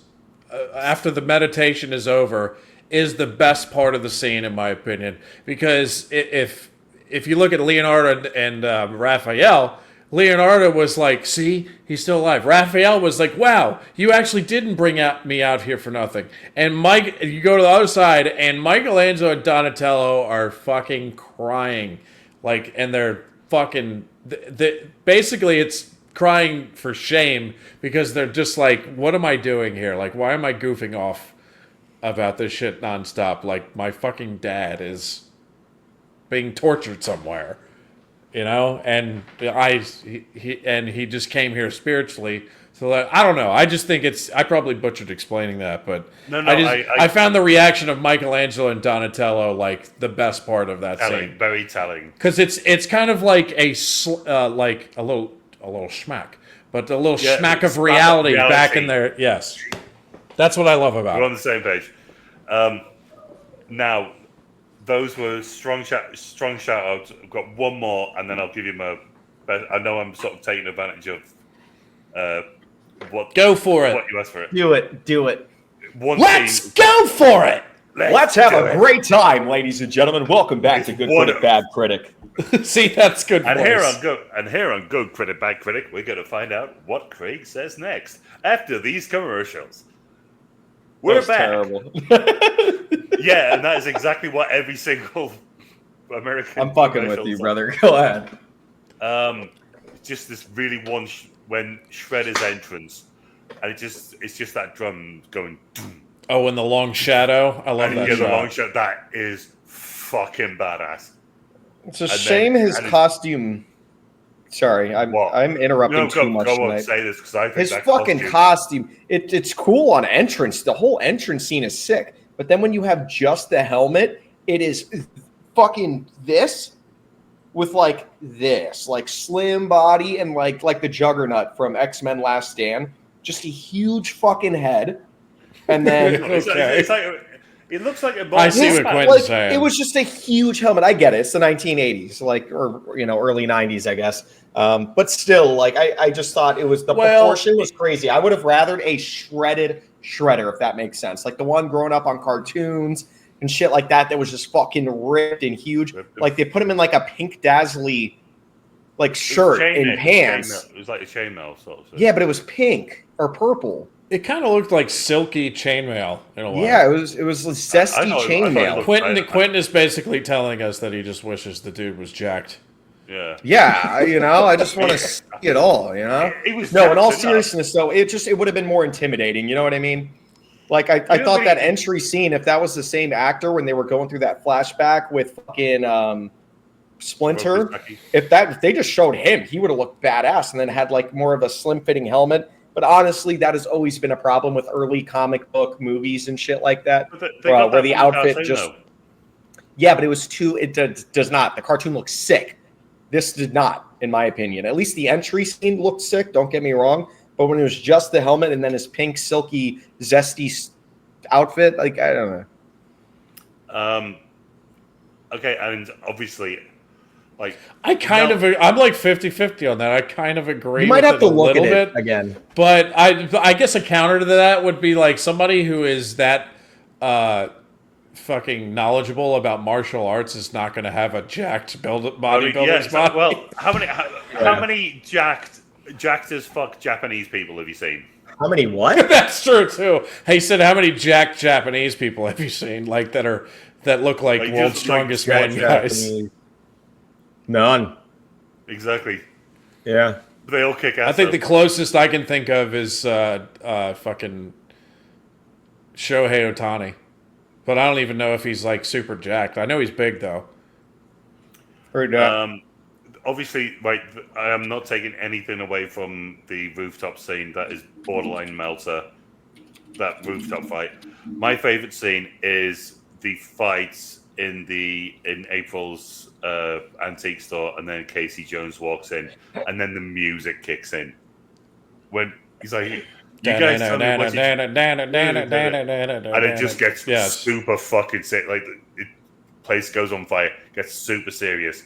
after the meditation is over, is the best part of the scene, in my opinion. Because if you look at Leonardo and Raphael, Leonardo was like, "See, he's still alive." Raphael was like, "Wow, you actually didn't bring me out here for nothing." And you go to the other side, and Michelangelo and Donatello are fucking crying, like, and they're fucking. Basically, it's crying for shame because they're just like, what am I doing here? Like, why am I goofing off about this shit nonstop? Like, my fucking dad is being tortured somewhere, and he just came here spiritually. So I don't know. I just think I probably butchered explaining that, but No, I found the reaction of Michelangelo and Donatello like the best part of that scene. Very telling. Because it's kind of like like a little schmack, but a little schmack of reality back in there. Yes, that's what I love about it. We're on the same page. Now, those were strong shout outs. I've got one more, and then I'll give you my best. I know I'm sort of taking advantage of what. Go for it. What you asked for it. Do it. Let's go for it. Let's have a great time, ladies and gentlemen. Welcome back to Good Critic, Bad Critic. See, that's good. And here on Good Critic, Bad Critic, we're going to find out what Craig says next after these commercials. We're back. Terrible. Yeah, and that is exactly what every single American. I'm fucking with you, brother. Go ahead. Just this really when Shredder's entrance, and it's just that drum going. Doom, Oh, in the long shadow, I love that shot. The long shot. That is fucking badass. It's a shame his costume. Sorry, I'm interrupting too much go tonight. On, say this because I think his that fucking costume. It's cool on entrance. The whole entrance scene is sick. But then when you have just the helmet, it is fucking this with like this, like slim body and like the Juggernaut from X-Men Last Stand. Just a huge fucking head. And then it's like it looks like a. I see what Quentin's saying. It was just a huge helmet. I get it. It's the 1980s, or early 90s, I guess. But still, like I just thought it was proportion was crazy. I would have rathered a shredded Shredder, if that makes sense, like the one growing up on cartoons and shit like that. That was just fucking ripped and huge. Like they put him in like a pink dazzly like shirt and pants. It was like a chainmail sort of thing. Yeah, but it was pink or purple. It kind of looked like silky chainmail in a way. Yeah, it was zesty chainmail. Quentin is basically telling us that he just wishes the dude was jacked. Yeah. Yeah, I just want to see it all, It was in all seriousness, though, it would have been more intimidating. You know what I mean? Like I thought that entry scene, if that was the same actor when they were going through that flashback with fucking Splinter, if they just showed him, he would have looked badass, and then had like more of a slim fitting helmet. But honestly, that has always been a problem with early comic book movies and shit like that, where the outfit just. Yeah, but it was too. It does not. The cartoon looks sick. This did not, in my opinion. At least the entry scene looked sick. Don't get me wrong. But when it was just the helmet and then his pink, silky, zesty outfit, like I don't know. Okay, and obviously. Like I'm like 50-50 on that. I kind of agree. You might have to look at it again. But I guess a counter to that would be like somebody who is that fucking knowledgeable about martial arts is not going to have a jacked bodybuilder's body. Well, how many jacked as fuck Japanese people have you seen? How many what? That's true too. He said, how many jacked Japanese people have you seen? Like that look like world's strongest man guys. None. Exactly. Yeah. They all kick ass. I think the closest I can think of is fucking Shohei Ohtani. But I don't even know if he's like super jacked. I know he's big though. Obviously, like I am not taking anything away from the rooftop scene. That is borderline Melter. That rooftop fight. My favorite scene is the fights in April's antique store, and then Casey Jones walks in, and then the music kicks in. When he's like, "You guys tell me what you..." and it just gets super fucking sick. Like the place goes on fire, gets super serious,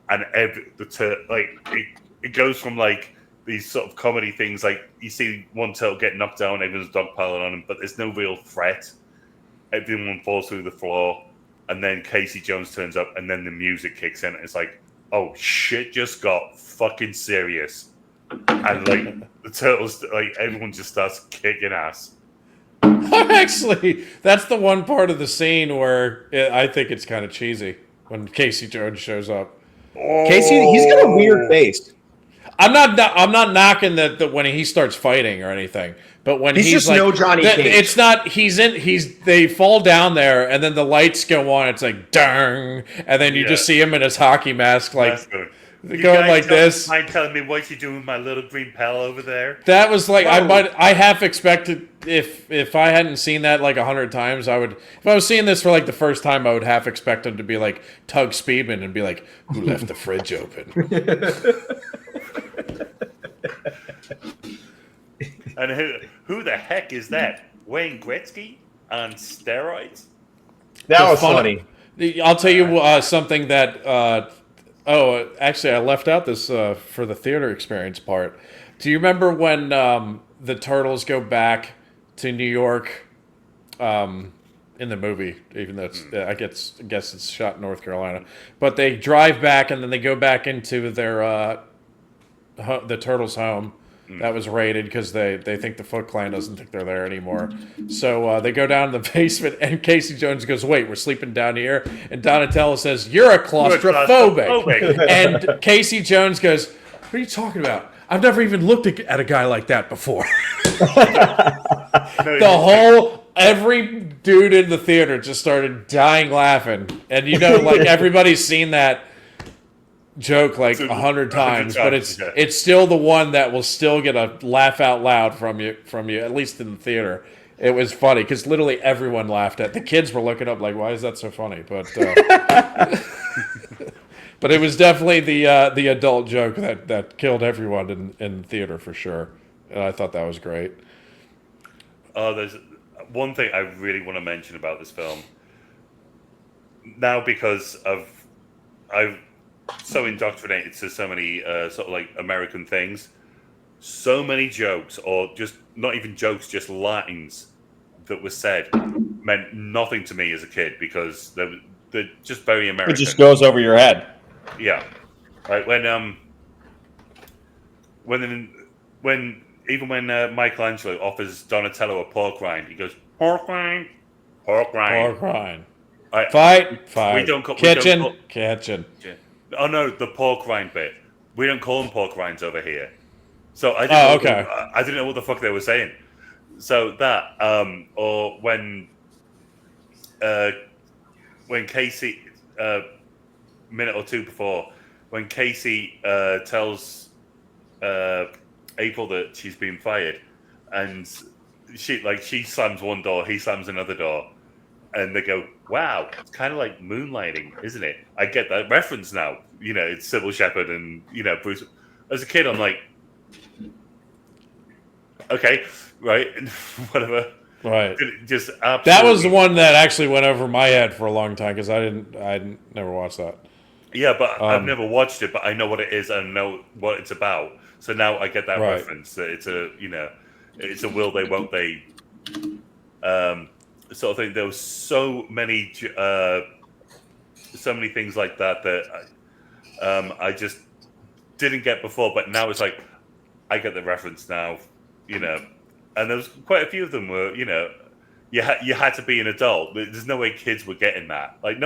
and it goes from like these sort of comedy things, like you see one turtle get knocked down, everyone's dogpiling on him, but there's no real threat. Everyone falls through the floor. And then Casey Jones turns up, and then the music kicks in. And it's like, oh shit, just got fucking serious. And like the turtles, like everyone just starts kicking ass. Actually, that's the one part of the scene where I think it's kind of cheesy when Casey Jones shows up. Casey, he's got a weird face. I'm not knocking that when he starts fighting or anything, but when He's just like, no Johnny Cage. it's not. They fall down there, and then the lights go on. It's like dang, and then you just see him in his hockey mask, like going like this. Mind telling me what you doing with my little green pal over there? That was like I half expected if I hadn't seen that like 100 times, I would. If I was seeing this for like the first time, I would half expect him to be like Tug Speedman and be like, "Who left the fridge open?" And who the heck is that? Wayne Gretzky on steroids? That was funny. I'll tell you something that. Actually, I left out this for the theater experience part. Do you remember when the Turtles go back to New York in the movie? Even though I guess it's shot in North Carolina, but they drive back and then they go back into their the Turtles' home that was raided because they think the Foot Clan doesn't think they're there anymore. So they go down to the basement, and Casey Jones goes, "Wait, we're sleeping down here." And Donatello says, "You're a claustrophobic." And Casey Jones goes, "What are you talking about? I've never even looked at a guy like that before." Every dude in the theater just started dying laughing, and like everybody's seen that joke like 100 times, but it's still the one that will still get a laugh out loud from you, at least in the theater. It was funny because literally everyone laughed at. The kids were looking up like, "Why is that so funny?" But but it was definitely the adult joke that killed everyone in the theater for sure, and I thought that was great. There's one thing I really want to mention about this film now because I've so indoctrinated to so many sort of like American things, so many jokes, or just not even jokes, just lines that were said meant nothing to me as a kid because they're just very American. It just goes over your head. Yeah, right. When Michelangelo offers Donatello a pork rind, he goes, "Pork rind, pork rind, pork rind." Fight. Kitchen. Oh no, the pork rind bit. We don't call them pork rinds over here. So I didn't I didn't know what the fuck they were saying. So that or when Casey minute or two before when Casey tells April that she's been fired, and she slams one door, he slams another door. And they go, "Wow, it's kind of like moonlighting, isn't it?" I get that reference now. It's Sybil Shepherd and Bruce. As a kid, I'm like, okay, right, whatever, right. Just absolutely. That was the one that actually went over my head for a long time because I never watched that. Yeah, but I've never watched it, but I know what it is and know what it's about. So now I get that reference. That it's a will they, won't they. Sort of thing. There was so many things like that I just didn't get before, but now it's like I get the reference now, and there was quite a few of them were, you had to be an adult. There's no way kids were getting that. Like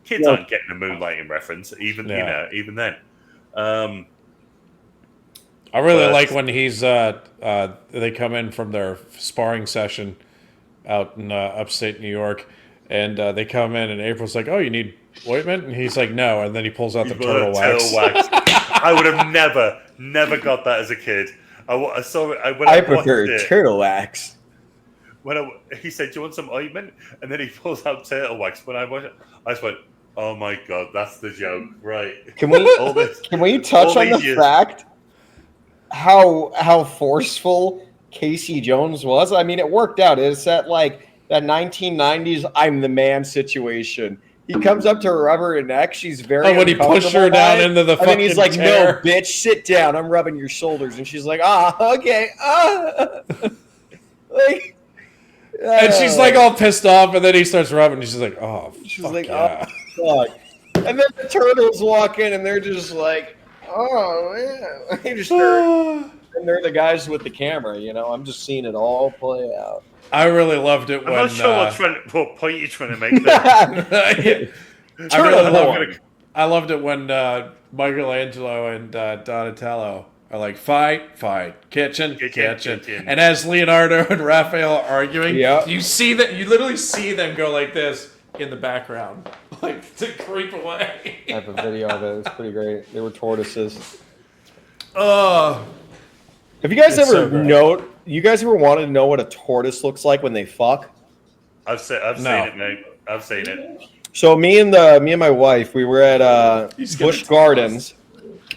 kids aren't getting a moonlighting reference, even even then. I really like when he's they come in from their sparring session out in upstate New York, and they come in, and April's like, "Oh, you need ointment?" And he's like, "No," and then he pulls out the turtle wax. I would have never got that as a kid. I saw it. I prefer turtle wax. When he said, "Do you want some ointment?" and then he pulls out turtle wax. When I watched it, I just went, "Oh my god, that's the joke!" Right? Can we touch on the fact how forceful Casey Jones was? I mean, it worked out. It's that 1990s "I'm the man" situation. He comes up to her, rub her neck. She's very when he pushed her down into the fucking and then he's like, chair. "No, bitch, sit down. I'm rubbing your shoulders." And she's like, okay." And she's like all pissed off, and then he starts rubbing, and she's like, "Oh, she's like, yeah. Oh, fuck." And then the turtles walk in, and they're just like, "Oh, man." And they're the guys with the camera, I'm just seeing it all play out. I really loved it when... I'm not sure what point you're trying to make there. I loved it when Michelangelo and Donatello are like fight, kitchen. Kitchen. And as Leonardo and Raphael are arguing, Yep. you literally see them go like this in the background, like to creep away. I have a video of it. It's pretty great. They were tortoises. Oh, Have you guys It's so ever great. You guys ever wanted to know what a tortoise looks like when they fuck? I've seen it, mate. I've seen it. So me and my wife, we were at He's gonna Busch tell Gardens.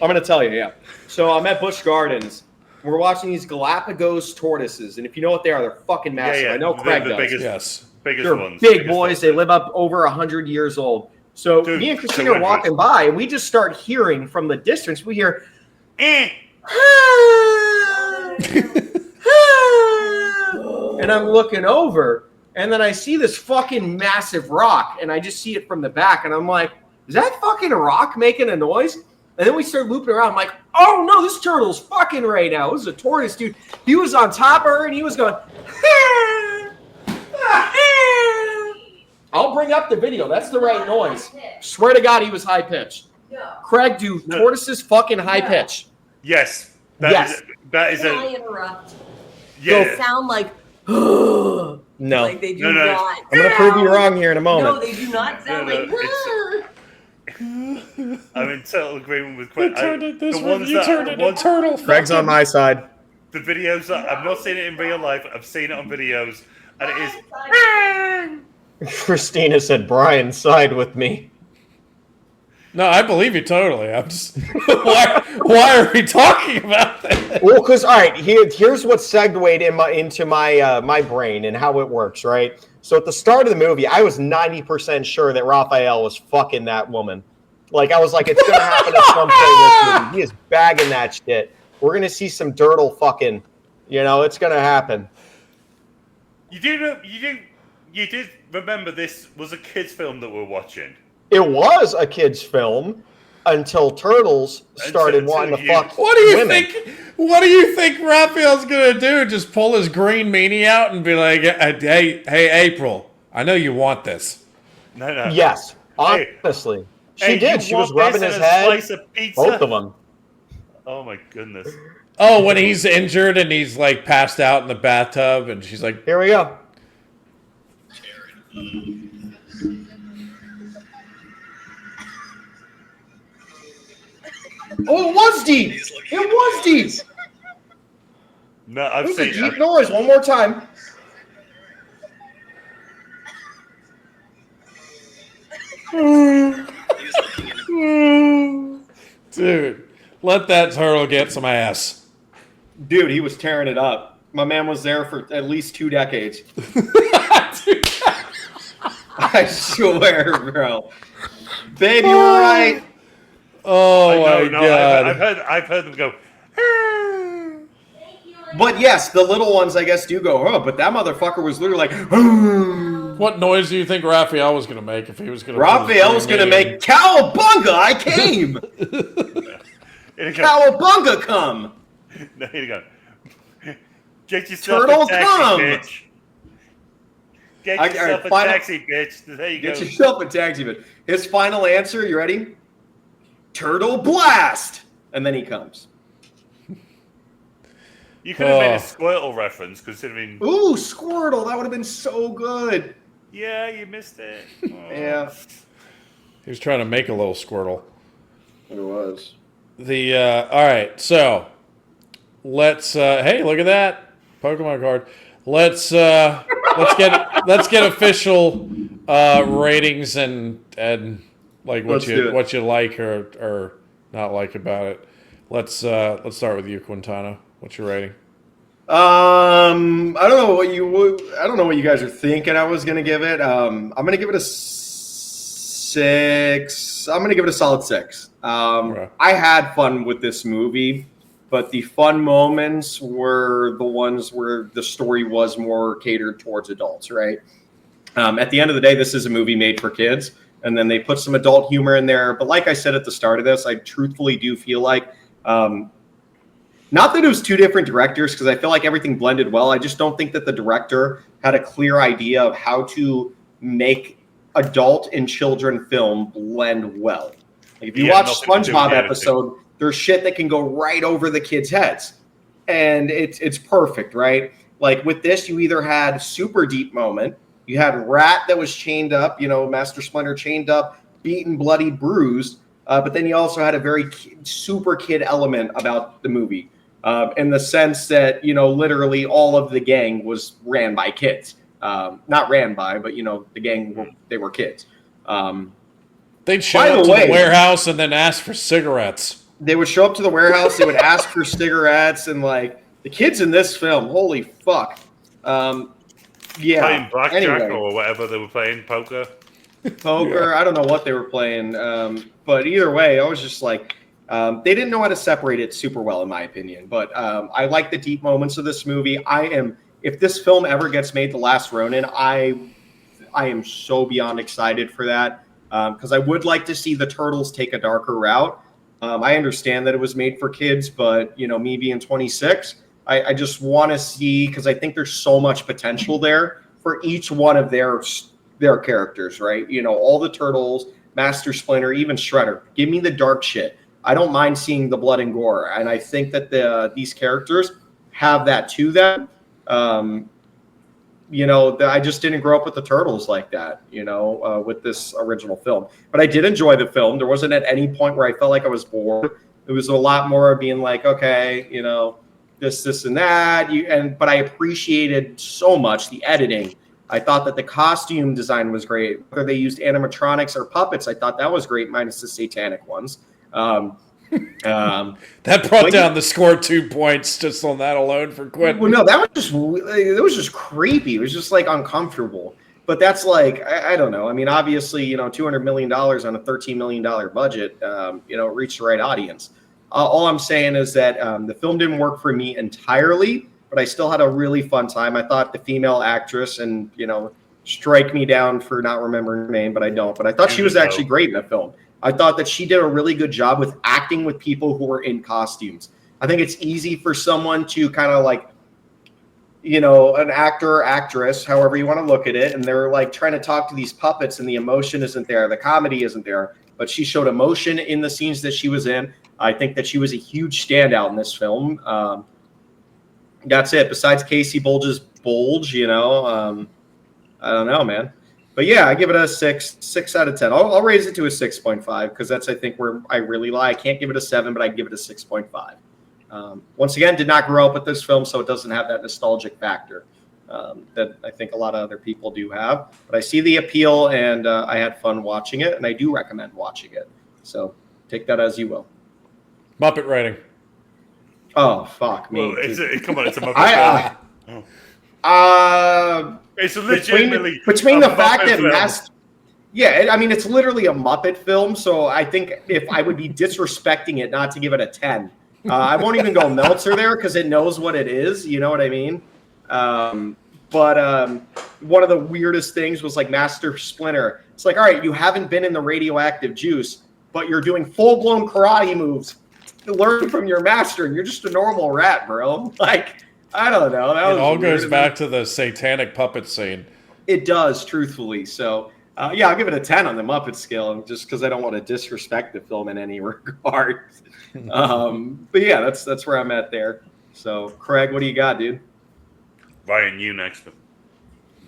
I'm gonna tell you, yeah. So I'm at Busch Gardens. We're watching these Galapagos tortoises, and if you know what they are, they're fucking massive. Yeah. I know Craig the does. biggest, yes. biggest They're ones. big biggest boys. ones. They live up over 100 years old. So Dude, me and Christina so are walking by, and we just start hearing from the distance. We hear, Eh. and I'm looking over, and then I see this fucking massive rock, and I just see it from the back, and I'm like, is that fucking rock making a noise? And then we start looping around. I'm like, oh no, this turtle's fucking right now. This is a tortoise, dude. He was on top of her, and he was going, I'll bring up the video. That's the right noise. Swear to God, he was high pitched. Craig, dude, tortoises fucking high pitch. Yes. Yes. That is Can I a interrupt? yeah. They sound like No. like they do No. not. I'm going to prove you wrong here in a moment. No, they do not sound No, like. I'm in total agreement with Craig. You turned it this the way. ones You that- turned it into turtle. Craig's on my side. The videos that I've not seen it in real life. I've seen it on videos, and it is. Christina said, Brian, side with me. No, I believe you totally. I'm just why are we talking about that? Well, because all right, here's what segued into my brain and how it works, right? So at the start of the movie, I was 90% sure that Raphael was fucking that woman. Like I was like, it's gonna happen at some point in this movie. He is bagging that shit. We're gonna see some dirtle fucking. It's gonna happen. You did remember this was a kids' film that we're watching. It was a kid's film until Turtles started wanting to fuck What do you women. think? What do you think Raphael's gonna do? Just pull his green meanie out and be like, "Hey, April, I know you want this." No. Yes, Hey. honestly, she Hey, did. you She was want this rubbing and his a head. Slice of pizza? Both of them. Oh my goodness. Oh, when he's injured and he's like passed out in the bathtub, and she's like, Here we go. Oh, it was deep. It was deep. No, It I've was a seen deep noise. One more time. "Dude, let that turtle get some ass." Dude, he was tearing it up. My man was there for at least 2 decades. I swear, bro. Babe, you were right. Oh my god! I've heard them go. But yes, the little ones, I guess, do go, oh, but that motherfucker was literally like, What noise do you think Raphael was gonna make if he was gonna? Raphael was going to make, Cowabunga, I came! Here you go. Cowabunga, come! No, here you go. Get yourself Turtle, a taxi, come! bitch. Get I- yourself a final- taxi, bitch. There you Get go. yourself a taxi, but his final answer, you ready? Turtle blast! And then he comes. You could have made Oh. a Squirtle reference, considering. Ooh, Squirtle, that would have been so good. Yeah, you missed it. Oh. Yeah, He was trying to make a little Squirtle. it was. All right, so let's. Hey, look at that Pokemon card. Let's get official ratings and like Let's do it. what you like or not like about it. Let's start with you, Quintana. What's your rating? I don't know what you guys are thinking I was gonna give it. I'm gonna give it a 6. I'm gonna give it a solid 6. Okay. I had fun with this movie, but the fun moments were the ones where the story was more catered towards adults, right? At the end of the day, this is a movie made for kids, and then they put some adult humor in there. But like I said at the start of this, I truthfully do feel like not that it was 2 different directors, because I feel like everything blended well. I just don't think that the director had a clear idea of how to make adult and children film blend well. Like if you Yeah, watch nothing to do with SpongeBob the episode, there's shit that can go right over the kids' heads, and it's perfect, right? Like with this, you either had super deep moment, you had Rat that was chained up, Master Splinter chained up, beaten, bloody, bruised, but then you also had a very super kid element about the movie, in the sense that literally all of the gang was ran by kids, not ran by, but the gang they were kids. They'd show up to the warehouse and then ask for cigarettes. They would show up to the warehouse. They would ask for cigarettes, and like the kids in this film, holy fuck. Yeah. Playing blackjack or whatever they were playing, poker. Poker. Yeah. I don't know what they were playing, but either way, I was just like, they didn't know how to separate it super well, in my opinion. But I like the deep moments of this movie. If this film ever gets made, The Last Ronin, I am so beyond excited for that. Because I would like to see the Turtles take a darker route. I understand that it was made for kids, but me being 26, I just want to see, because I think there's so much potential there for each one of their characters, right? All the Turtles, Master Splinter, even Shredder. Give me the dark shit. I don't mind seeing the blood and gore, and I think that these characters have that to them. I just didn't grow up with the Turtles like that, with this original film. But I did enjoy the film. There wasn't at any point where I felt like I was bored. It was a lot more of being like, okay, this and that. But I appreciated so much the editing. I thought that the costume design was great. Whether they used animatronics or puppets, I thought that was great, minus the satanic ones. That brought down the score 2 points just on that alone for Quentin. Well, no, it was just creepy. It was just like uncomfortable. But that's like, I don't know. I mean, obviously, $200 million on a $13 million budget, it reached the right audience. All I'm saying is that the film didn't work for me entirely, but I still had a really fun time. I thought the female actress, and strike me down for not remembering her name, but I don't. But I thought she was actually great in the film. I thought that she did a really good job with acting with people who were in costumes. I think it's easy for someone to kind of like, an actor or actress, however you want to look at it, and they're like trying to talk to these puppets and the emotion isn't there, the comedy isn't there, but she showed emotion in the scenes that she was in. I think that she was a huge standout in this film. That's it. Besides Casey Bulge's bulge, I don't know, man. But yeah, I give it a 6 out of 10. I'll raise it to a 6.5 because that's, I think, where I really lie. I can't give it a 7, but I'd give it a 6.5. Once again, did not grow up with this film, so it doesn't have that nostalgic factor that I think a lot of other people do have. But I see the appeal, and I had fun watching it, and I do recommend watching it. So take that as you will. Muppet rating. Oh, fuck me. Well, come on, it's a Muppet film. It's legitimately between the fact that it's literally a Muppet film. So I think if I would be disrespecting it not to give it a 10, I won't even go Meltzer there because it knows what it is. You know what I mean? But one of the weirdest things was like Master Splinter. It's like, all right, you haven't been in the radioactive juice, but you're doing full blown karate moves. Learn from your master, and you're just a normal rat, bro. Like. I don't know. It all goes back to the satanic puppet scene. It does, truthfully. So, I'll give it a 10 on the Muppet scale, just because I don't want to disrespect the film in any regard. But yeah, that's where I'm at there. So, Craig, what do you got, dude? Ryan, you next.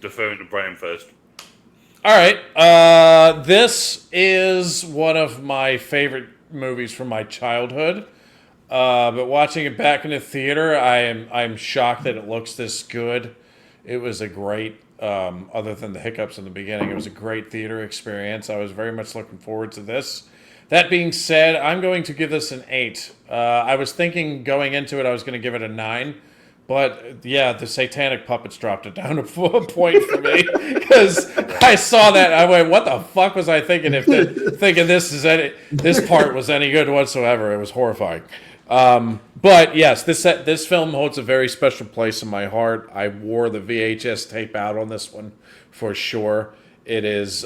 Deferring to Brian first. All right. This is one of my favorite movies from my childhood. But watching it back in the theater, I'm shocked that it looks this good. It was a great, other than the hiccups in the beginning, it was a great theater experience. I was very much looking forward to this. That being said, I'm going to give this an 8. I was thinking going into it, I was going to give it a 9. But yeah, the satanic puppets dropped it down a point for me because I saw that. I went, "What the fuck was I thinking? Thinking this part was any good whatsoever?" It was horrifying. But yes, this film holds a very special place in my heart. I wore the VHS tape out on this one for sure. It is.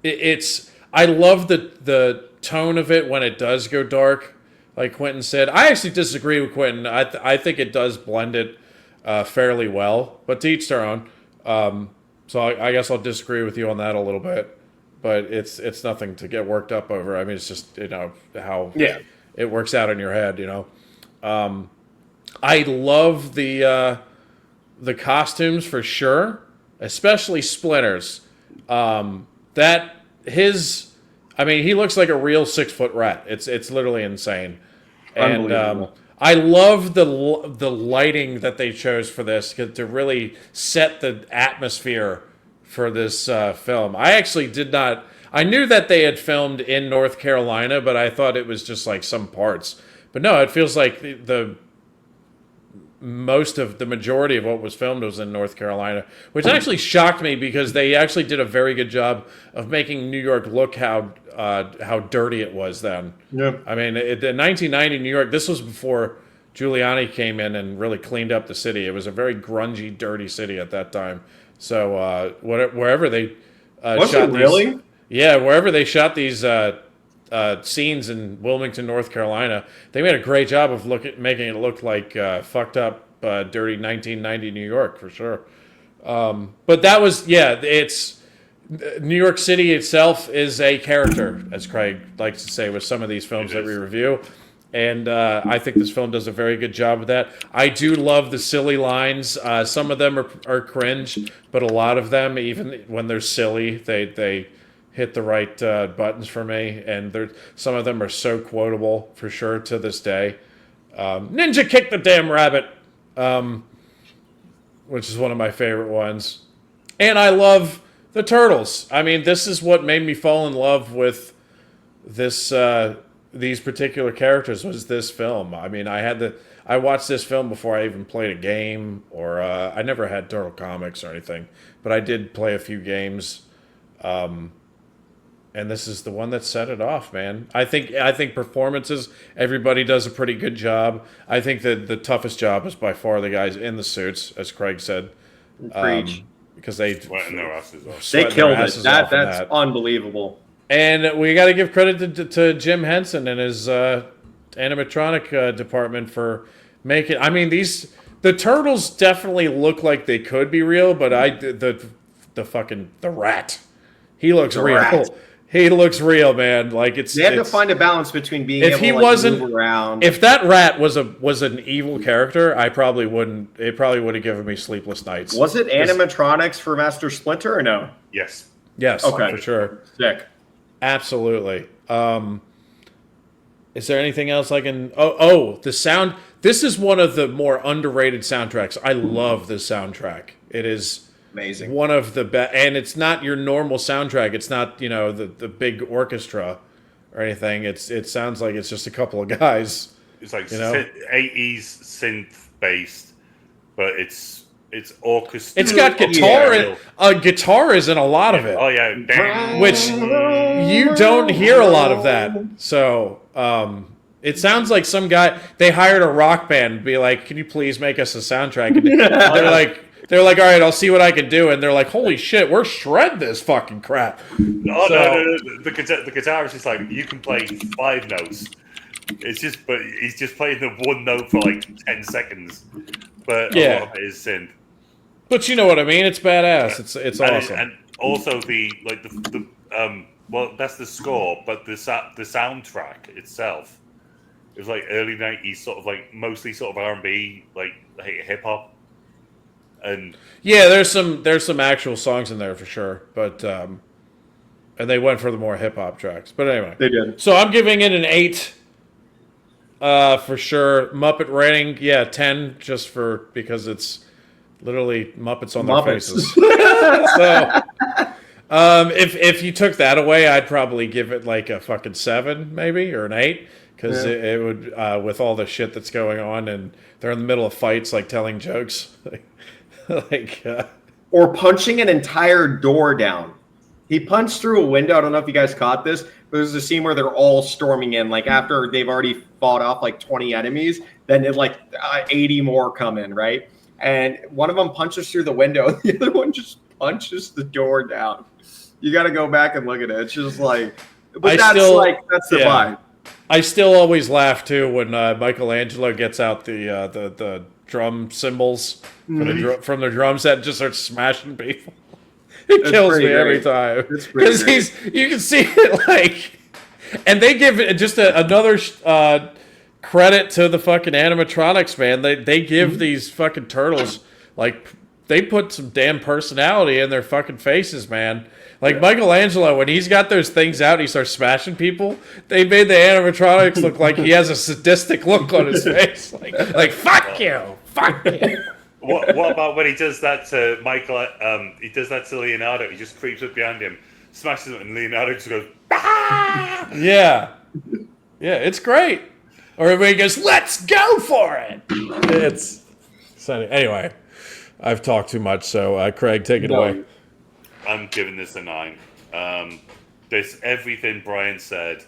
It's. I love the tone of it when it does go dark. Like Quentin said, I actually disagree with Quentin. I think it does blend it fairly well, but to each their own. So I guess I'll disagree with you on that a little bit. but it's nothing to get worked up over. I mean, it's just how Yeah. it works out in your head. I love the costumes for sure, especially Splinter's. He looks like a real 6-foot rat. It's literally insane. And I love the lighting that they chose for this to really set the atmosphere for this film. I actually did not. I knew that they had filmed in North Carolina, but I thought it was just like some parts. But no, it feels like the majority of what was filmed was in North Carolina, which actually shocked me because they actually did a very good job of making New York look how dirty it was then. Yep. I mean, in 1990 New York, this was before Giuliani came in and really cleaned up the city. It was a very grungy, dirty city at that time. So wherever they Was shot it really? wherever they shot these scenes in Wilmington, North Carolina, they made a great job of making it look like fucked up, dirty 1990 New York for sure. But that was it's New York City itself is a character, as Craig likes to say with some of these films that we review. And I think this film does a very good job of that. I do love the silly lines. Some of them are cringe, but a lot of them, even when they're silly, they hit the right buttons for me. And some of them are so quotable for sure to this day. Ninja kick the damn rabbit, which is one of my favorite ones. And I love the Turtles. I mean, this is what made me fall in love with this. These particular characters was this film. I mean, I watched this film before I even played a game, or I never had Turtle comics or anything, but I did play a few games. And this is the one that set it off, man. I think performances, everybody does a pretty good job. I think that the toughest job is by far the guys in the suits, as Craig said. Preach. Because they Sweating their asses off. They killed it. That's unbelievable. And we got to give credit to Jim Henson and his animatronic department for making. I mean, the turtles definitely look like they could be real, but the rat, he looks real. Rat. He looks real, man. Like They had to find a balance between being if able he to wasn't move around. If that rat was an evil character, I probably wouldn't. It probably would have given me sleepless nights. Was it animatronics for Master Splinter or no? Yes. Yes. Okay. For sure. Sick. Absolutely. Is there anything else I can? Oh, the sound. This is one of the more underrated soundtracks. I love this soundtrack. It is Amazing. one of the best, and it's not your normal soundtrack. It's not the big orchestra or anything. It sounds like it's just a couple of guys. It's like 80s synth based, but it's orchestra. It's got guitar. Guitar is in a lot of it. Oh yeah, Which you don't hear a lot of that. So it sounds like some guy, they hired a rock band to be like, can you please make us a soundtrack? And they're like, all right, I'll see what I can do. And they're like, holy shit, we're shred this fucking crap. No. The guitarist is like, you can play 5 notes. But he's just playing the one note for like 10 seconds. But a lot of it is synth. But you know what I mean? It's badass. It's awesome. And also that's the score, but the soundtrack itself is like early 90s, sort of like mostly sort of R&B, like hip hop. And yeah, there's some actual songs in there for sure, but and they went for the more hip hop tracks. But anyway, They did. So I'm giving it an 8 for sure. Muppet rating, 10, just because it's literally Muppets on their faces. So if you took that away, I'd probably give it like a fucking 7 maybe, or an 8, because it would with all the shit that's going on, and they're in the middle of fights, like telling jokes. Or punching an entire door down. He punched through a window. I don't know if you guys caught this, but there's a scene where they're all storming in. Like after they've already fought off like 20 enemies, then 80 more come in, right? And one of them punches through the window, and the other one just punches the door down. You got to go back and look at it. It's just like, but that's the vibe. I still always laugh too when Michelangelo gets out the drum cymbals from the drum set and just starts smashing people. It kills pretty me every great. time It's pretty because great. you can see it like, and they give it just another credit to the fucking animatronics, man. They give these fucking turtles like they put some damn personality in their fucking faces, man. Like Michelangelo, when he's got those things out and he starts smashing people, they made the animatronics look like he has a sadistic look on his face. Like fuck you, fuck you. What about when he does that to Michael? He does that to Leonardo. He just creeps up behind him, smashes him, and Leonardo just goes, "Ah!" Yeah. Yeah, it's great. Or everybody goes, let's go for it. It's so anyway, I've talked too much, so Craig, take it away. I'm giving this a 9. This everything Brian said.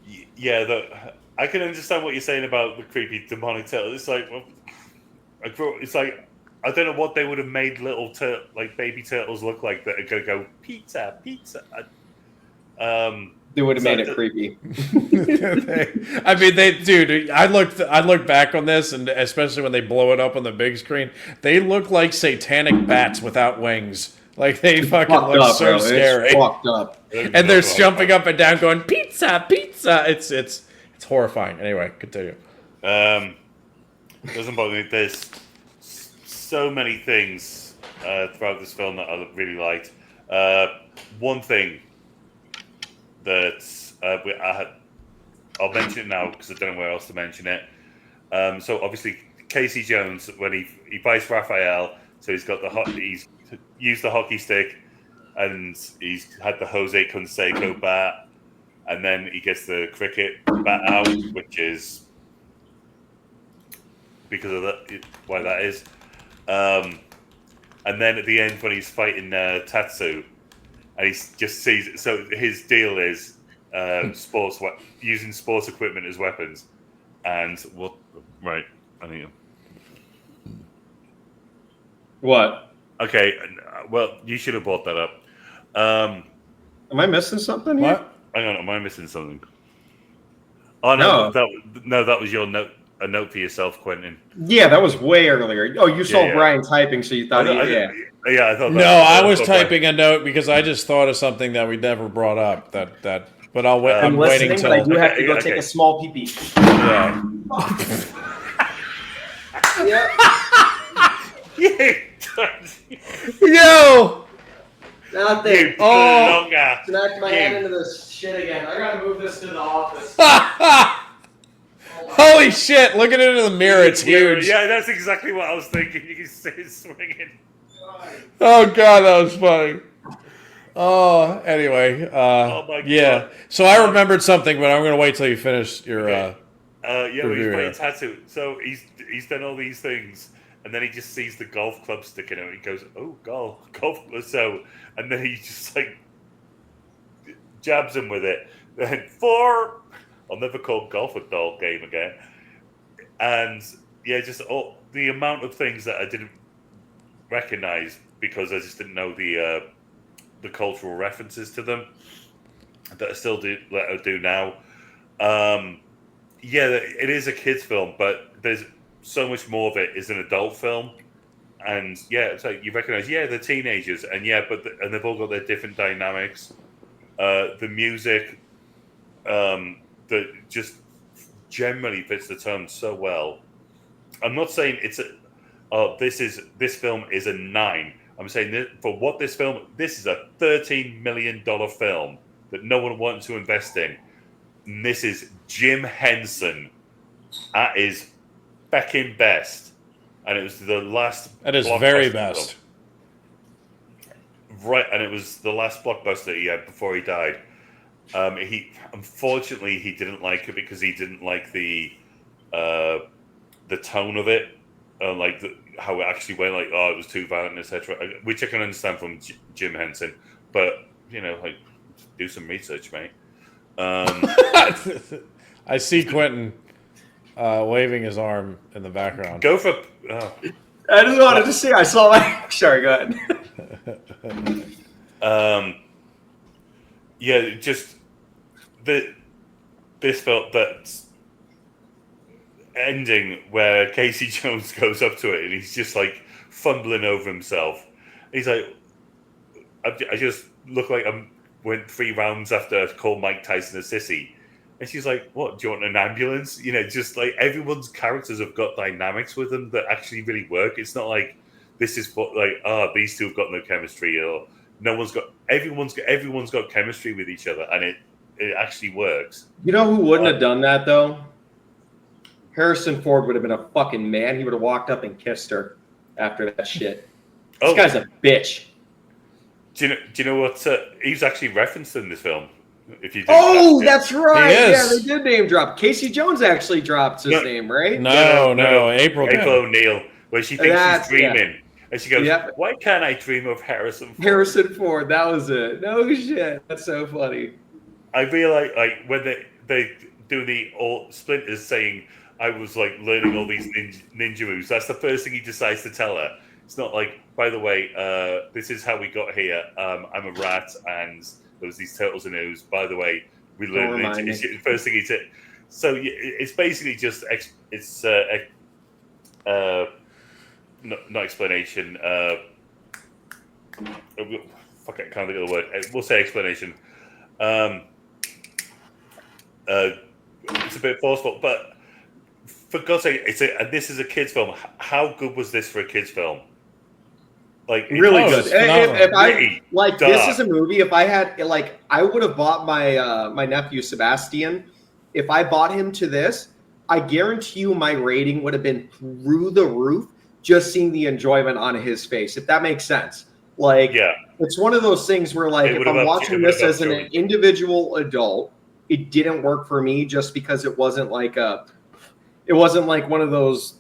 I can understand what you're saying about the creepy demonic turtle. It's like, well, it's like I don't know what they would have made little like baby turtles look like that are gonna go pizza. They would have made it creepy. I mean, dude. I look back on this, and especially when they blow it up on the big screen, they look like satanic bats without wings. Like they fucking look so scary. It's fucked up. And they're jumping up and down, going pizza, pizza. It's horrifying. Anyway, continue. Doesn't bother me. There's so many things throughout this film that I really liked. One thing that I'll mention it now because I don't know where else to mention it. So obviously Casey Jones, when he fights Raphael, so he's got he's used the hockey stick, and he's had the Jose Canseco bat, and then he gets the cricket bat out, which is because of that, why that is. And then at the end when he's fighting Tatsu, and he just sees it. So his deal is using sports equipment as weapons. And what? Right, I think. What? Okay, well, you should have brought that up. Am I missing something here? What? Hang on, am I missing something? Oh no, No. that was your note. A note for yourself, Quentin. Yeah, that was way earlier. Oh, you saw Yeah. Brian typing, so you thought, I thought. No, I was typing a note because I just thought of something that we never brought up. But I'll wait. I'm waiting till. but I do have to go Okay. take a small pee pee. Yeah. Yeah. Yo. Nothing. Oh. Smacked my head into this shit again. I gotta move this to the office. Holy shit! Looking into the mirror, it's huge. Yeah, that's exactly what I was thinking. You can see it swinging. Oh god, that was funny. Oh, anyway. Oh my yeah. God. So I remembered something, but I'm gonna wait till you finish your. Okay. He's review playing here. tattoo. So he's done all these things, and then he just sees the golf club sticking out. He goes, "Oh, golf!" So, and then he just like jabs him with it. Then 4. I'll never call golf a dull game again. And yeah, just the amount of things that I didn't recognize because I just didn't know the cultural references to them that I still do now. Yeah, it is a kids' film, but there's so much more of it is an adult film. And yeah, so you recognize, they're teenagers, and and they've all got their different dynamics. The music, that just generally fits the tone so well. I'm not saying this film is a 9. I'm saying that for what this is a $13 million film that no one wanted to invest in. And this is Jim Henson at his fucking best. And it was the last. At his very best. Right, and it was the last blockbuster he had before he died. Unfortunately he didn't like it because he didn't like the tone of it, how it actually went. Like, it was too violent, etc. Which I can understand from Jim Henson, but do some research, mate. I see Quentin waving his arm in the background. Go for. I just wanted to see. I saw my. Sorry, go ahead. Yeah, just this felt that ending where Casey Jones goes up to it and he's just like fumbling over himself. He's like, I just look like I went 3 rounds after I called Mike Tyson a sissy. And she's like, what, do you want an ambulance? You know, just like everyone's characters have got dynamics with them that actually really work. It's not like this is like, these two have got no chemistry, or everyone's got chemistry with each other, and it actually works. You know who wouldn't have done that though? Harrison Ford would have been a fucking man. He would have walked up and kissed her after that shit. This guy's a bitch. Do you know what he's actually referenced in this film? If you that's right. Yeah, they did name drop. Casey Jones actually dropped his name, right? No, April O'Neil, where she thinks she's dreaming. And she goes, why can't I dream of Harrison Ford? Harrison Ford, that was it. No shit. That's so funny. I realize, like, when they do the old Splinters saying, I was, like, learning all these ninja moves, that's the first thing he decides to tell her. It's not like, by the way, this is how we got here. I'm a rat, and there was these turtles in ooze. By the way, we learned ninja. It's the first thing he said. So it's basically just, not explanation. Fuck it, can't think of the word. We'll say explanation. It's a bit forceful, but for God's sake, this is a kids' film. How good was this for a kids' film? Like really good. If I like, this is a movie. If I had I would have bought my nephew Sebastian. If I bought him to this, I guarantee you my rating would have been through the roof. Just seeing the enjoyment on his face, if that makes sense. It's one of those things where, like, if I'm watching this as an individual adult, it didn't work for me just because it wasn't like one of those,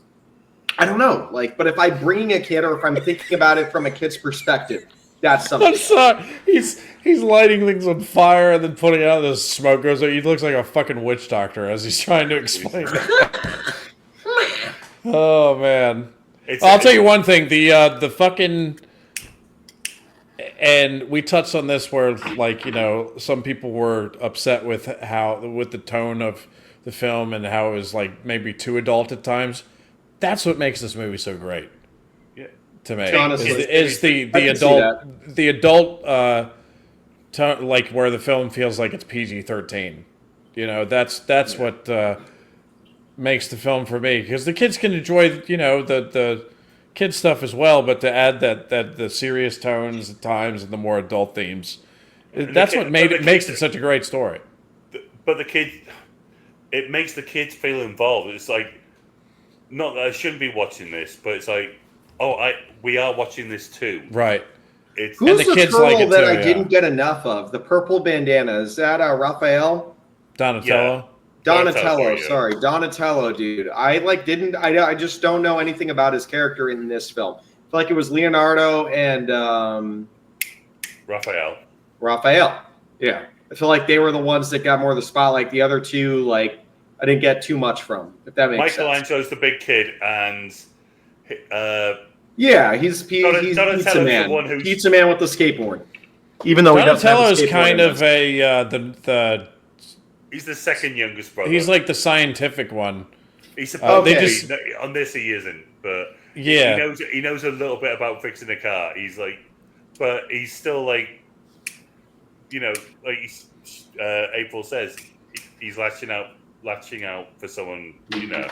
I don't know, like, but if I'm bringing a kid or if I'm thinking about it from a kid's perspective, that's something. I'm sorry. He's lighting things on fire and then putting out the smoke goes. He looks like a fucking witch doctor as he's trying to explain it. Oh man. I'll tell you one thing. The fucking, and we touched on this where, like, you know, some people were upset with the tone of the film and how it was like maybe too adult at times. That's what makes this movie so great. Yeah, to me, honestly, is the adult tone, like where the film feels like it's PG-13. You know, that's what makes the film for me, because the kids can enjoy, you know, the kid stuff as well, but to add that the serious tones at times and the more adult themes, that's what makes it such a great story. But it makes the kids feel involved. It's like, not that I shouldn't be watching this, but it's like, we are watching this too, right? Who's and the kids turtle like it that too, I didn't get enough of? The purple bandana, is that Raphael? Donatello. Yeah. Donatello, sorry, Donatello, dude. I just don't know anything about his character in this film. I feel like it was Leonardo and Raphael. Yeah. I feel like they were the ones that got more of the spotlight. The other two, like, I didn't get too much from, if that makes sense. Michelangelo's the big kid, and he's pizza man. Pizza man with the skateboard. Even though Donatello is kind of the he's the second youngest brother. He's like the scientific one. He's supposed to be. On this he isn't, but yeah, he knows a little bit about fixing a car. He's like, but he's still like, you know, like April says, he's latching out for someone, you know,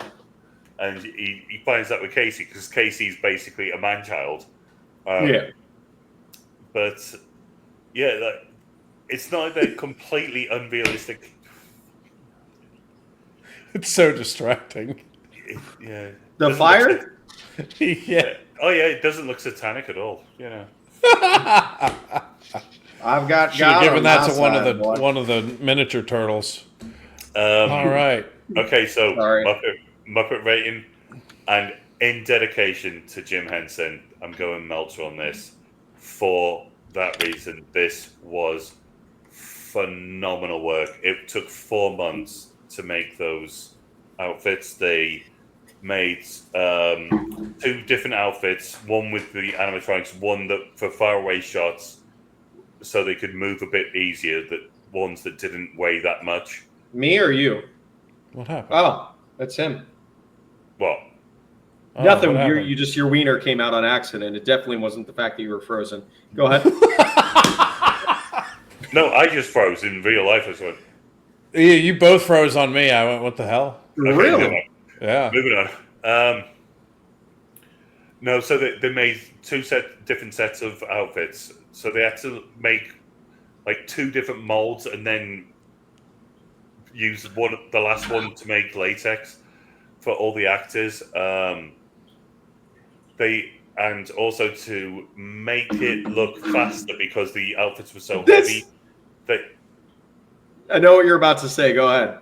and he finds that with Casey, because Casey's basically a man-child. But yeah, it's not like they're completely unrealistic. It's so distracting. Yeah. The fire? Yeah. Oh yeah, it doesn't look satanic at all. You know. I've got. Should have given that to one of the miniature turtles. All right. Okay, so Muppet rating, and in dedication to Jim Henson, I'm going Meltzer on this. For that reason, this was phenomenal work. It took 4 months to make those outfits. They made 2 different outfits, one with the animatronics, one that for faraway shots, so they could move a bit easier, ones that didn't weigh that much. Me or you? What happened? Oh, that's him. What? Oh, Nothing. what happened? Your wiener came out on accident. It definitely wasn't the fact that you were frozen. Go ahead. No, I just froze in real life as well. You both froze on me. I went, what the hell? Really? Yeah. Moving on. No, so they made different sets of outfits. So they had to make like 2 different molds and then use the last one to make latex for all the actors. And also to make it look faster because the outfits were so heavy. I know what you're about to say. Go ahead.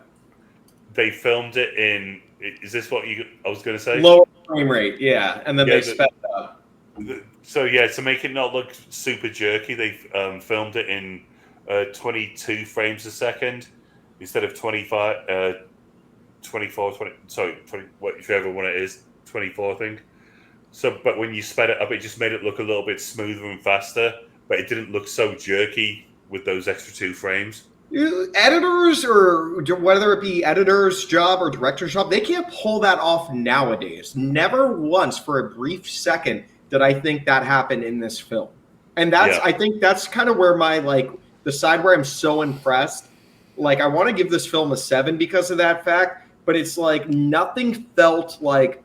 They filmed it in. Is this what I was going to say? Lower frame rate, yeah, and then they sped it up. So to make it not look super jerky, they filmed it in 22 frames a second instead of 25, 24, 20. Sorry, 20. Whichever one it is, 24, I think. So, but when you sped it up, it just made it look a little bit smoother and faster, but it didn't look so jerky with those extra 2 frames. Editors, or whether it be editor's job or director's job, they can't pull that off nowadays. Never once for a brief second did I think that happened in this film. And I think that's kind of where the side where I'm so impressed. Like, I want to give this film a 7 because of that fact, but it's like nothing felt like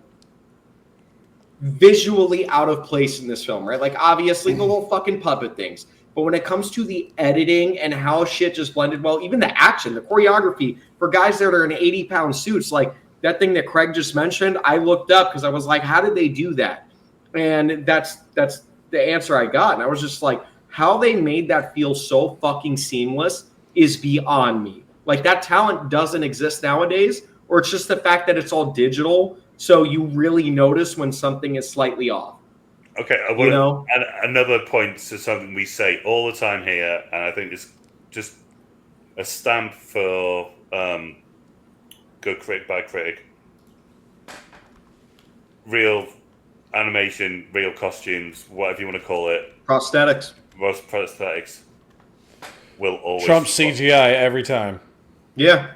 visually out of place in this film, right? Like, obviously the little fucking puppet things. But when it comes to the editing and how shit just blended well, even the action, the choreography for guys that are in 80-pound suits, like that thing that Craig just mentioned, I looked up because I was like, how did they do that? And that's the answer I got. And I was just like, how they made that feel so fucking seamless is beyond me. Like, that talent doesn't exist nowadays, or it's just the fact that it's all digital. So you really notice when something is slightly off. Okay, I want to add another point to something we say all the time here, and I think it's just a stamp for good critic, bad critic. Real animation, real costumes, whatever you want to call it. Prosthetics. Most prosthetics will always Trump CGI every time. Yeah.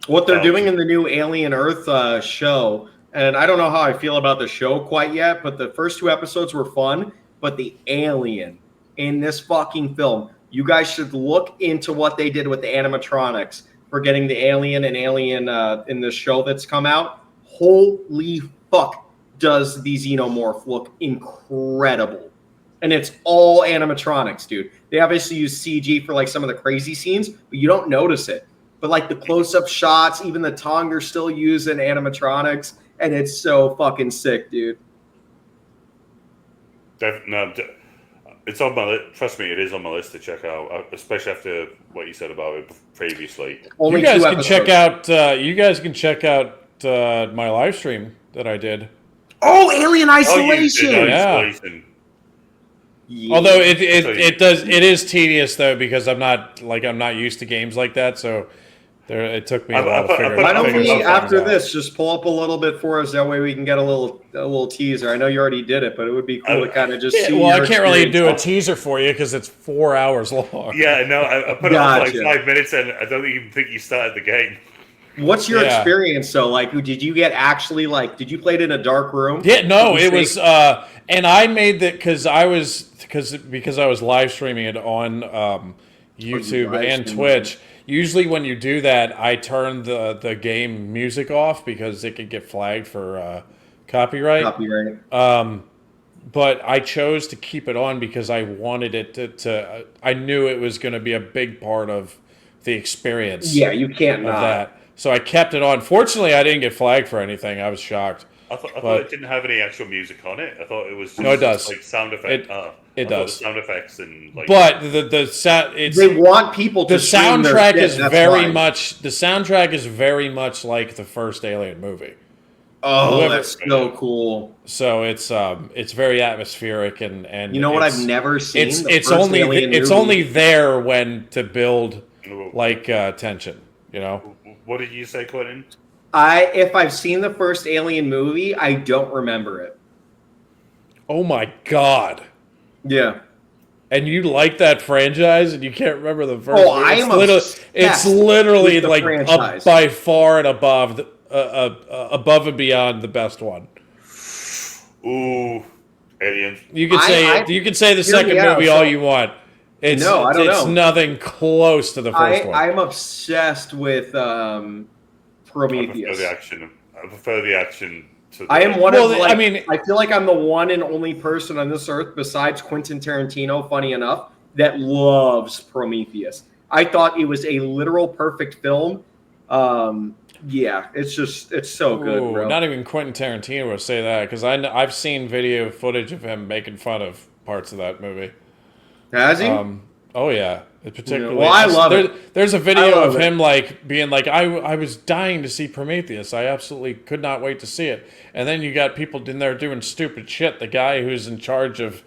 What they're doing in the new Alien Earth show, and I don't know how I feel about the show quite yet, but the first 2 episodes were fun. But the alien in this fucking film, you guys should look into what they did with the animatronics for getting the alien and alien in the show that's come out. Holy fuck, does the xenomorph look incredible. And it's all animatronics, dude. They obviously use CG for like some of the crazy scenes, but you don't notice it. But like the close-up shots, even the tongue, they're still using animatronics. And it's so fucking sick, dude. It's on my list. Trust me, it is on my list to check out, especially after what you said about it previously. Only you guys 2 can episodes. check out. You guys can check out my live stream that I did. Oh, Alien Isolation! Isolation. Yeah. Although it is tedious though, because I'm not used to games like that, so it took me a while to figure it out. Why don't we, after this, just pull up a little bit for us? That way we can get a little teaser. I know you already did it, but it would be cool to kind of just see. Well, I can't really do a teaser for you because it's 4 hours long. Yeah, no, I put it on for like 5 minutes, and I don't even think you started the game. What's your experience though? Like, did you get actually did you play it in a dark room? Yeah, no, it was, and I made that because I was live streaming it on YouTube and Twitch. Usually when you do that, I turn the game music off because it could get flagged for copyright. But I chose to keep it on because I wanted it to I knew it was going to be a big part of the experience. Yeah, you can't not. That. So I kept it on. Fortunately, I didn't get flagged for anything. I was shocked. I thought it didn't have any actual music on it. I thought it was just it does. Like sound effects. It does. Sound effects and like. But the sound. They want people to. The soundtrack is very much like the first Alien movie. Oh, that's so cool. So it's very atmospheric and you know what I've never seen. It's only there when to build like tension. You know. What did you say, Quentin? If I've seen the first Alien movie, I don't remember it. Oh my god. Yeah. And you like that franchise and you can't remember the first movie? I am it's literally like franchise. Up by far and above above and beyond the best one. Ooh, Aliens. You could say the Hear me second out, movie all you want. It's No, I don't it's know. nothing close to the first one. I'm obsessed with I Prometheus. prefer the action to the, I am one Well, of like, I mean- I feel like I'm the one and only person on this earth besides Quentin Tarantino, funny enough, that loves Prometheus. I thought it was a literal perfect film. Yeah, it's so good, Ooh, bro. not even Quentin Tarantino would say that, because I've seen video footage of him making fun of parts of that movie. Has he? Oh yeah, particularly. Well, I love it. There's a I video love of it. him like being like, I was dying to see Prometheus. I absolutely could not wait to see it. And then you got people in there doing stupid shit. The guy who's in charge of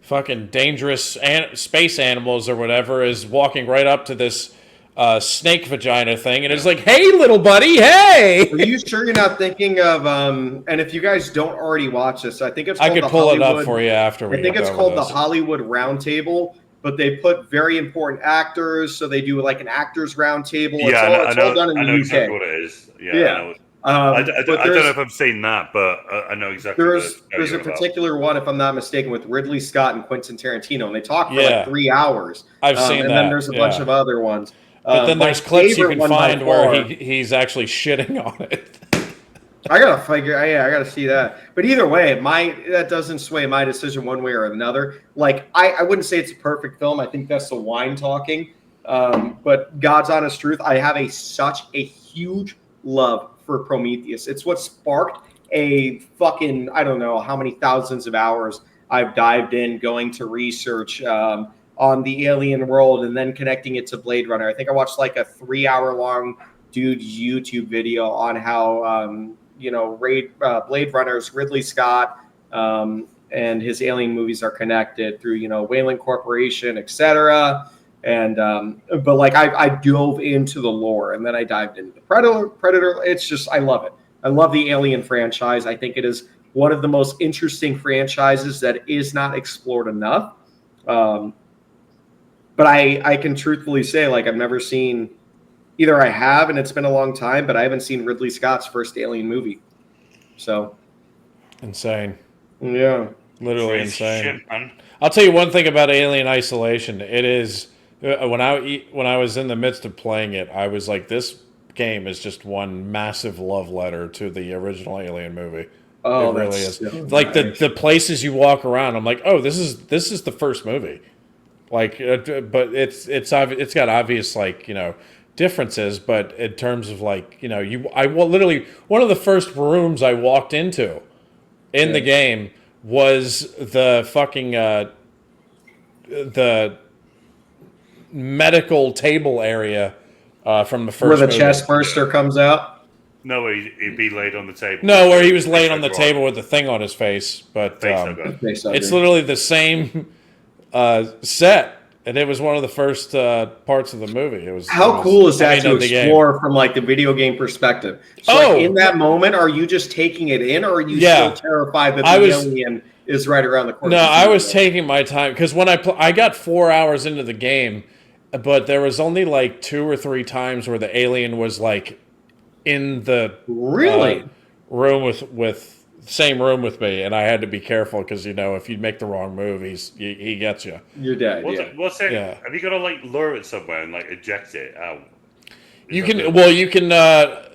fucking dangerous space animals or whatever is walking right up to this snake vagina thing and is like, "Hey, little buddy, hey!" Are you sure you're not thinking of and if you guys don't already watch this, I think it's I called could the pull it up Hollywood- for you after we I think get it's done called with the this. Hollywood Roundtable, but they put very important actors, so they do like an actors roundtable. yeah, It's all done in I the know UK. exactly what it is. Yeah, Yeah. I know. I But don't know there's if I've seen that, but I know exactly. there's what a you're about. particular one, if I'm not mistaken, with Ridley Scott and Quentin Tarantino, and they talk for Yeah. like 3 hours. I've seen and that, then there's a bunch yeah. of other ones. But then My there's clips you favorite can one by find where far- he's actually shitting on it. I gotta figure. Yeah, I gotta see that. But either way, that doesn't sway my decision one way or another. Like I wouldn't say it's a perfect film. I think that's the wine talking. But God's honest truth, I have such a huge love for Prometheus. It's what sparked a fucking, I don't know how many thousands of hours I've dived in going to research on the alien world and then connecting it to Blade Runner. I think I watched like a 3-hour long dude's YouTube video on how Blade Runner's Ridley Scott and his alien movies are connected through Wayland Corporation, etc. And but like I dove into the lore, and then I dived into the Predator. It's just, I love it. I love the Alien franchise. I think it is one of the most interesting franchises that is not explored enough. But I can truthfully say, like, I've never seen, either I have and it's been a long time, but I haven't seen Ridley Scott's first Alien movie. So Insane. yeah, Literally Crazy insane. shit, man. I'll tell you one thing about Alien Isolation. It is when I was in the midst of playing it, I was like, this game is just one massive love letter to the original Alien movie. Oh, it really that's is. so Like nice. the places you walk around, I'm like, oh, this is the first movie. Like, but it's got obvious, like, differences, but in terms of, like, literally one of the first rooms I walked into in the game was the fucking the medical table area from the first where the movie. chest burster comes out. No, he'd be laid on the table. No, where he was laying on the Face table with the thing on his face, but Face hugger. it's literally the same set, and it was one of the first parts of the movie. How cool is that to of the game. explore from like the video game perspective? So like, in that moment, are you just taking it in, or are you still terrified that the alien is right around the corner? No, I was taking my time, because when I got 4 hours into the game, but there was only like 2 or 3 times where the alien was like in the room with same room with me, and I had to be careful because if you make the wrong move, he gets you. You're dead. What's it? Yeah. Have you got to like lure it somewhere and like eject it out? You can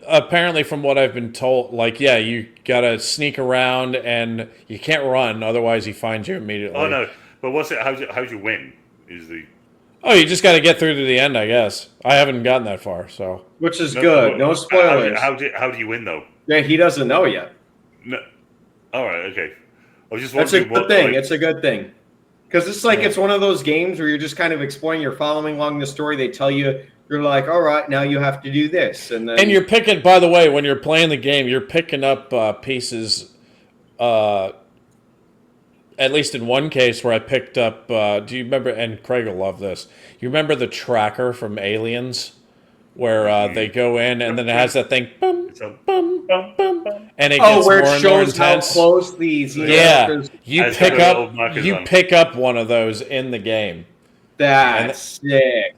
apparently, from what I've been told, like, yeah, you gotta sneak around and you can't run, otherwise he finds you immediately. Oh no, but what's it? How'd you win? Oh, you just got to get through to the end, I guess. I haven't gotten that far, so. Which is good. No spoilers. How do you win though? Yeah, he doesn't know yet. No. All right. Okay. I was just That's a wondering good thing. It's a good thing. Because it's like it's one of those games where you're just kind of exploring. You're following along the story. They tell you, you're like, all right, now you have to do this, and then. And you're picking. By the way, when you're playing the game, you're picking up pieces. At least in one case where I picked up. Do you remember? And Craig will love this. You remember the tracker from Aliens, where they go in and then it has that thing. Boom, boom, boom, and it gets where more it and more shows how intense. close these. You pick up one of those in the game. That's sick.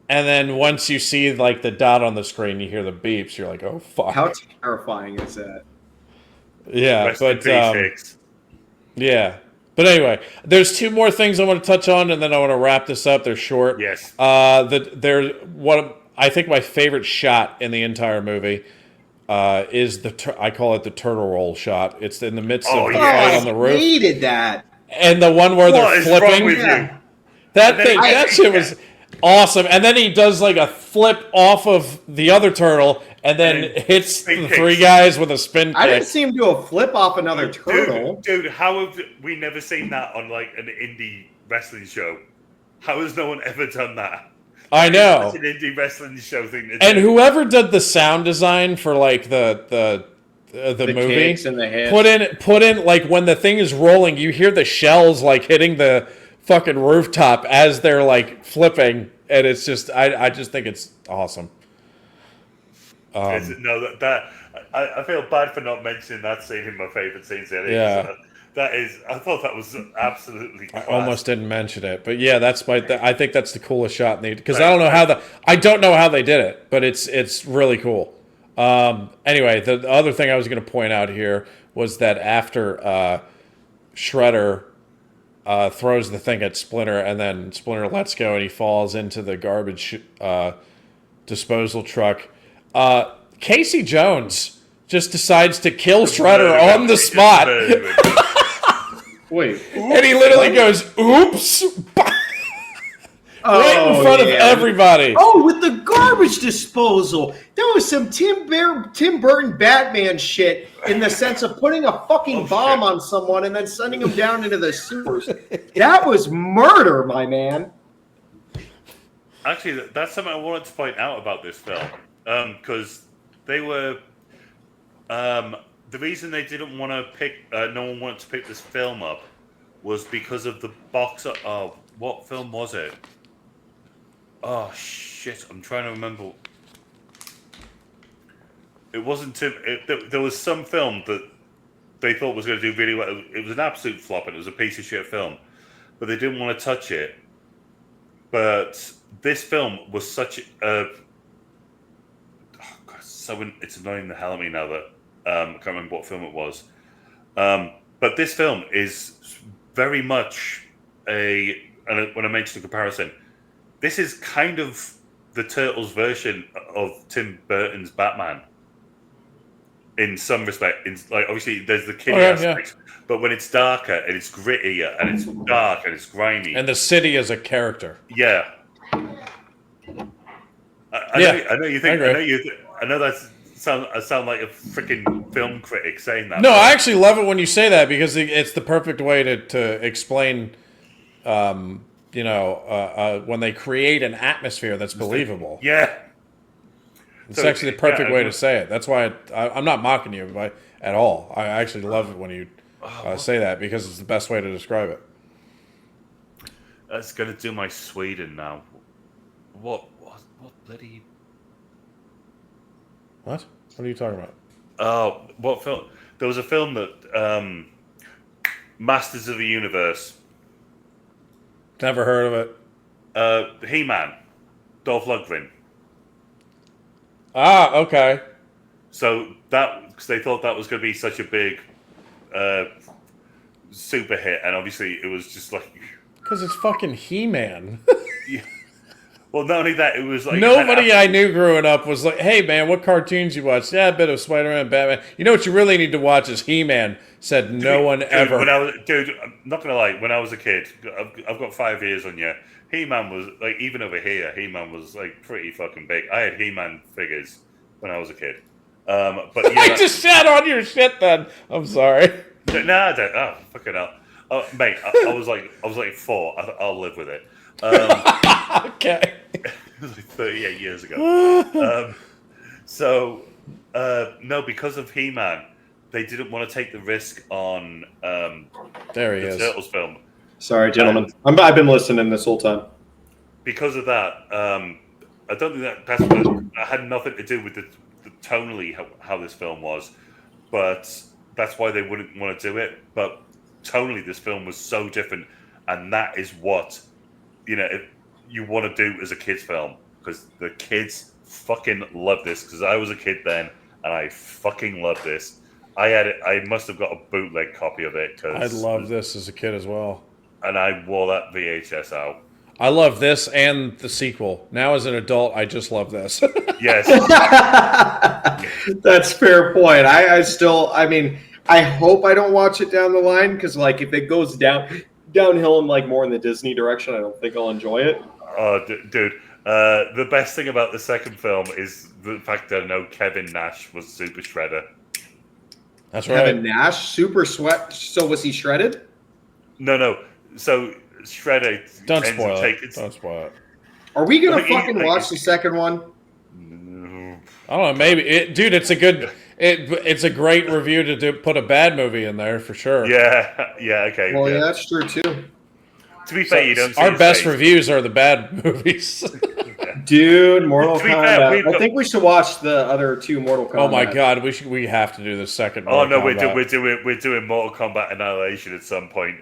And then once you see like the dot on the screen, you hear the beeps. You're like, oh fuck! How terrifying is that? Yeah, Rest in peace, Hicks. Yeah. But anyway, there's two more things I want to touch on, and then I want to wrap this up. They're short. Yes. They're I think my favorite shot in the entire movie is I call it the turtle roll shot. It's in the midst of the fight on the roof, Hated that. and the one where What they're is wrong flipping. with Yeah. you? That thing, that shit was awesome. And then he does like a flip off of the other turtle, and then hits the three guys with a spin kick. I didn't see him do a flip off another turtle. Dude, how have we never seen that on like an indie wrestling show? How has no one ever done that? I know. It's an indie wrestling show thing. And whoever did the sound design for like the movie kicks and the hits. put in like when the thing is rolling, you hear the shells like hitting the fucking rooftop as they're like flipping, and it's just I just think it's awesome. I feel bad for not mentioning that scene in my favorite scenes. Yeah. I thought that was absolutely I class. almost didn't mention it, but yeah, that's I think that's the coolest shot in the because I don't know how they did it, but it's really cool. Anyway, the other thing I was going to point out here was that after Shredder throws the thing at Splinter, and then Splinter lets go, and he falls into the garbage disposal truck. Casey Jones just decides to kill Shredder on the spot. Wait. And he literally goes, oops! Right in front of everybody. Oh, with the garbage disposal. That was some Tim Burton Batman shit in the sense of putting a fucking bomb on someone and then sending them down into the sewers. That was murder, my man. Actually, that's something I wanted to point out about this film. Because they were... the reason they didn't want to pick... no one wanted to pick this film up was because of the box... what film was it? Oh, shit. I'm trying to remember. It wasn't... there was some film that they thought was going to do really well. It was an absolute flop, and it was a piece of shit film. But they didn't want to touch it. But this film was such a... Oh, God, it's annoying the hell out of me now that I can't remember what film it was. But this film is very much and when I mentioned the comparison, this is kind of the Turtles version of Tim Burton's Batman. In some respect, like obviously there's the kiddie aspect, but when it's darker and it's grittier and it's dark and it's grimy, and the city is a character. Yeah. I know you think. I know that I sound like a freaking film critic saying that. No, I actually love it when you say that because it's the perfect way to explain. When they create an atmosphere that's believable. Yeah. It's actually the perfect way to say it. That's why I'm not mocking you at all. I actually love it when you say that because it's the best way to describe it. That's going to do my Sweden now. What bloody... What? What are you talking about? What film? There was a film that... Masters of the Universe. Never heard of it. He-Man. Dolph Lundgren. Ah, okay. So because they thought that was going to be such a big super hit, and obviously it was just like... Because it's fucking He-Man. Yeah. Well, not only that, it was like... Nobody I knew growing up was like, hey, man, what cartoons you watch? Yeah, a bit of Spider-Man, Batman. You know what you really need to watch is He-Man, said no one ever. Dude, I'm not going to lie. When I was a kid, I've got 5 years on you. He-Man was, like, even over here, He-Man was, like, pretty fucking big. I had He-Man figures when I was a kid. But yeah, I just sat on your shit then. I'm sorry. No, I don't. Oh, fucking hell. Oh, mate, I was like 4. I'll live with it. Okay. It was like 38 years ago. No, because of He-Man, they didn't want to take the risk on there he the is. Turtles film. Sorry, gentlemen. I've been listening this whole time. Because of that, I don't think that had nothing to do with the tonally how this film was, but that's why they wouldn't want to do it. But tonally, this film was so different, and that is what you want to do as a kids film, because the kids fucking love this. Because I was a kid then, and I fucking love this. I had it. I must have got a bootleg copy of it I because loved this as a kid as well. and I wore that VHS out. I love this and the sequel. Now as an adult, I just love this. Yes, That's fair point. I mean, I hope I don't watch it down the line because, like, if it goes downhill and like more in the Disney direction, I don't think I'll enjoy it. oh, dude. The best thing about the second film is the fact that I know Kevin Nash was Super Shredder. That's right. Kevin Nash, super sweat. So was he shredded? No. So Shredder. Don't ends spoil up it. taking- Don't spoil it. Are we gonna Like, fucking like- watch the second one? I don't know. Maybe, dude. It's a good. It's a great review to put a bad movie in there for sure. Yeah. Okay. Well, yeah. yeah, that's true too. To be fair, you don't. See Our his best face. reviews are the bad movies. Dude, Mortal To be fair, Kombat. we've got- I think we should watch the other two Mortal Kombat. Oh my god, we have to do the second. Oh Mortal no, Kombat. we're doing Mortal Kombat Annihilation at some point.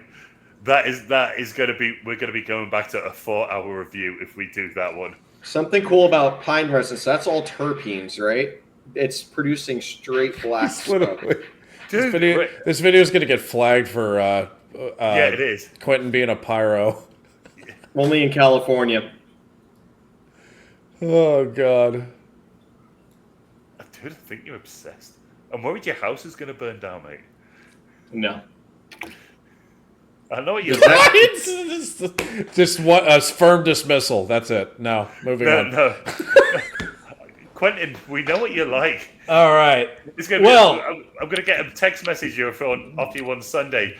That is going to be. We're going to be going back to a 4-hour review if we do that one. Something cool about pine resins. That's all terpenes, right? It's producing straight black stuff. Dude, This video is gonna get flagged for yeah, it is. Quentin being a pyro. Only in California. Oh god. Dude, I think you're obsessed. I'm worried your house is going to burn down, mate. No. I know what you're It's just what a firm dismissal. That's it. No, moving on. No. Quentin, we know what you're like. All right. It's gonna be, Well- I'm going to get a text message off you on Sunday.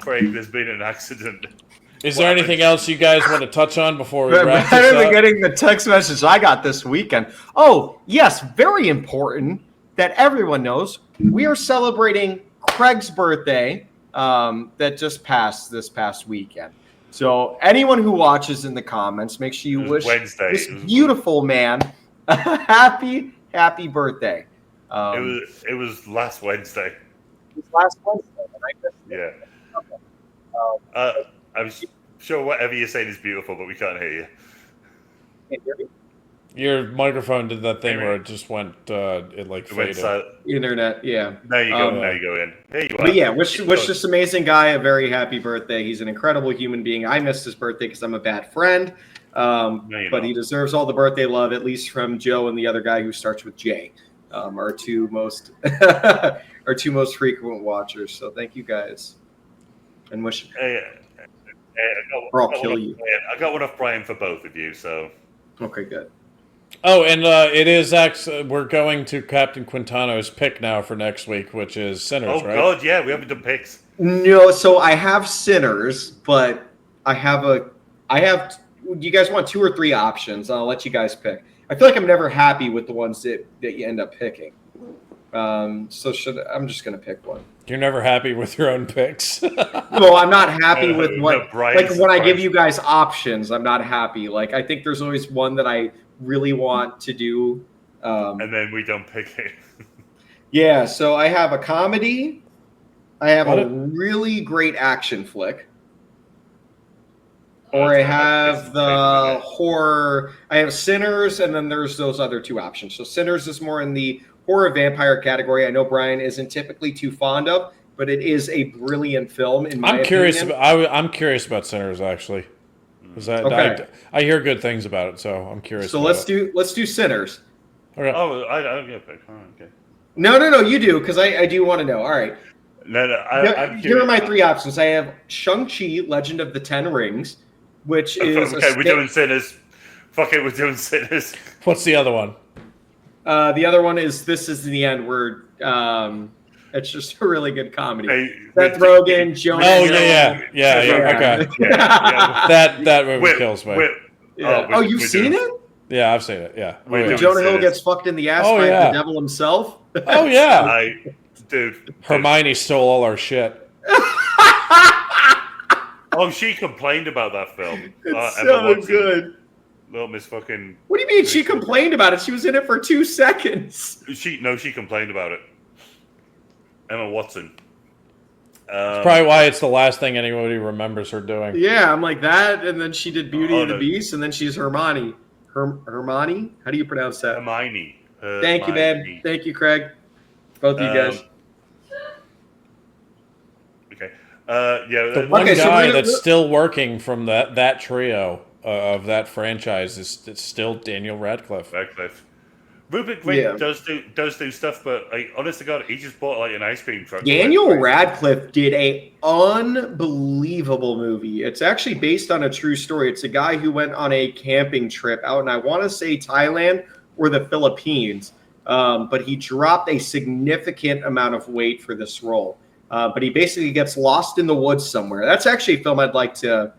Craig, there's been an accident. Is there anything else you guys want to touch on before we wrap Better this than up? getting the text message I got this weekend. Oh, yes, very important that everyone knows we are celebrating Craig's birthday that just passed this past weekend. So anyone who watches in the comments, make sure you It was wish Wednesday. this It was- beautiful man a happy birthday. It was last Wednesday. It was last Wednesday. And I missed it. Yeah. I'm sure whatever you're saying is beautiful, but we can't hear you. Can't hear me? Your microphone did that thing Maybe. where it just went, it like It went faded. silent. Internet, yeah. Now you go. Um, Now you go in. There you are. But yeah, wish this amazing guy a very happy birthday. He's an incredible human being. I missed his birthday because I'm a bad friend. you're But not. he deserves all the birthday love, at least from Joe and the other guy who starts with J, our two most our two most frequent watchers. So thank you guys, and wish or I'll kill you. I got one off Brian for both of you. So Okay, good. Oh, and it is actually, we're going to Captain Quintano's pick now for next week, which is Sinners, oh right? god, yeah, we haven't done picks. No, so I have Sinners, but I have. You guys want 2 or 3 options? I'll let you guys pick. I feel like I'm never happy with the ones that you end up picking. I'm just gonna pick one. You're never happy with your own picks. No, I'm not happy with No, what. Brian's- Like when I give Brian's- you guys options, I'm not happy. Like I think there's always one that I really want to do. And then we don't pick it. Yeah, so I have a comedy. I have What a a- really great action flick. Or I have the horror. I have Sinners, and then there's those other 2 options. So Sinners is more in the horror vampire category. I know Brian isn't typically too fond of, but it is a brilliant film in my I'm curious. opinion. I'm curious about Sinners actually. 'Cause Okay. I hear good things about it, so I'm curious. So about let's do Sinners. Okay. Oh, I don't get a pick. Oh, okay. No, you do because I do want to know. All right, No, I'm here are my curious. 3 options. I have Shang-Chi, Legend of the Ten Rings, which is Okay, we're doing Sinners. Fuck it, we're doing Sinners. What's the other one? The other one is This Is the End, where it's just a really good comedy. Hey, Seth Rogen, Jonah Oh Hill. yeah. Okay. Yeah, yeah. That movie We're- kills me. we're- Yeah. we're- You've we're seen doing- it? Yeah, I've seen it. Yeah. We're Oh, yeah. doing- Jonah Hill Sinners. gets fucked in the ass Oh, by yeah. the devil himself. Oh yeah. Dude. Hermione stole all our shit. Oh, she complained about that film. It's Emma so Watson. good. Little Miss fucking. What do you mean she complained about it? She was in it for 2 seconds. She complained about it. Emma Watson. Probably why it's the last thing anybody remembers her doing. Yeah, I'm like that, and then she did Beauty Oh, and the no. Beast, and then she's Hermione. Hermione? How do you pronounce that? Hermione. Thank you, babe. Thank you, Craig. Both of you guys. Okay. The one Okay, so guy we're- that's still working from that trio of that franchise is it's still Daniel Radcliffe. Rupert Grint Yeah. does do stuff, but like, honest to God, he just bought like an ice cream truck. Daniel Radcliffe did a unbelievable movie. It's actually based on a true story. It's a guy who went on a camping trip out, and I want to say Thailand or the Philippines, but he dropped a significant amount of weight for this role. But he basically gets lost in the woods somewhere. That's actually a film I'd like to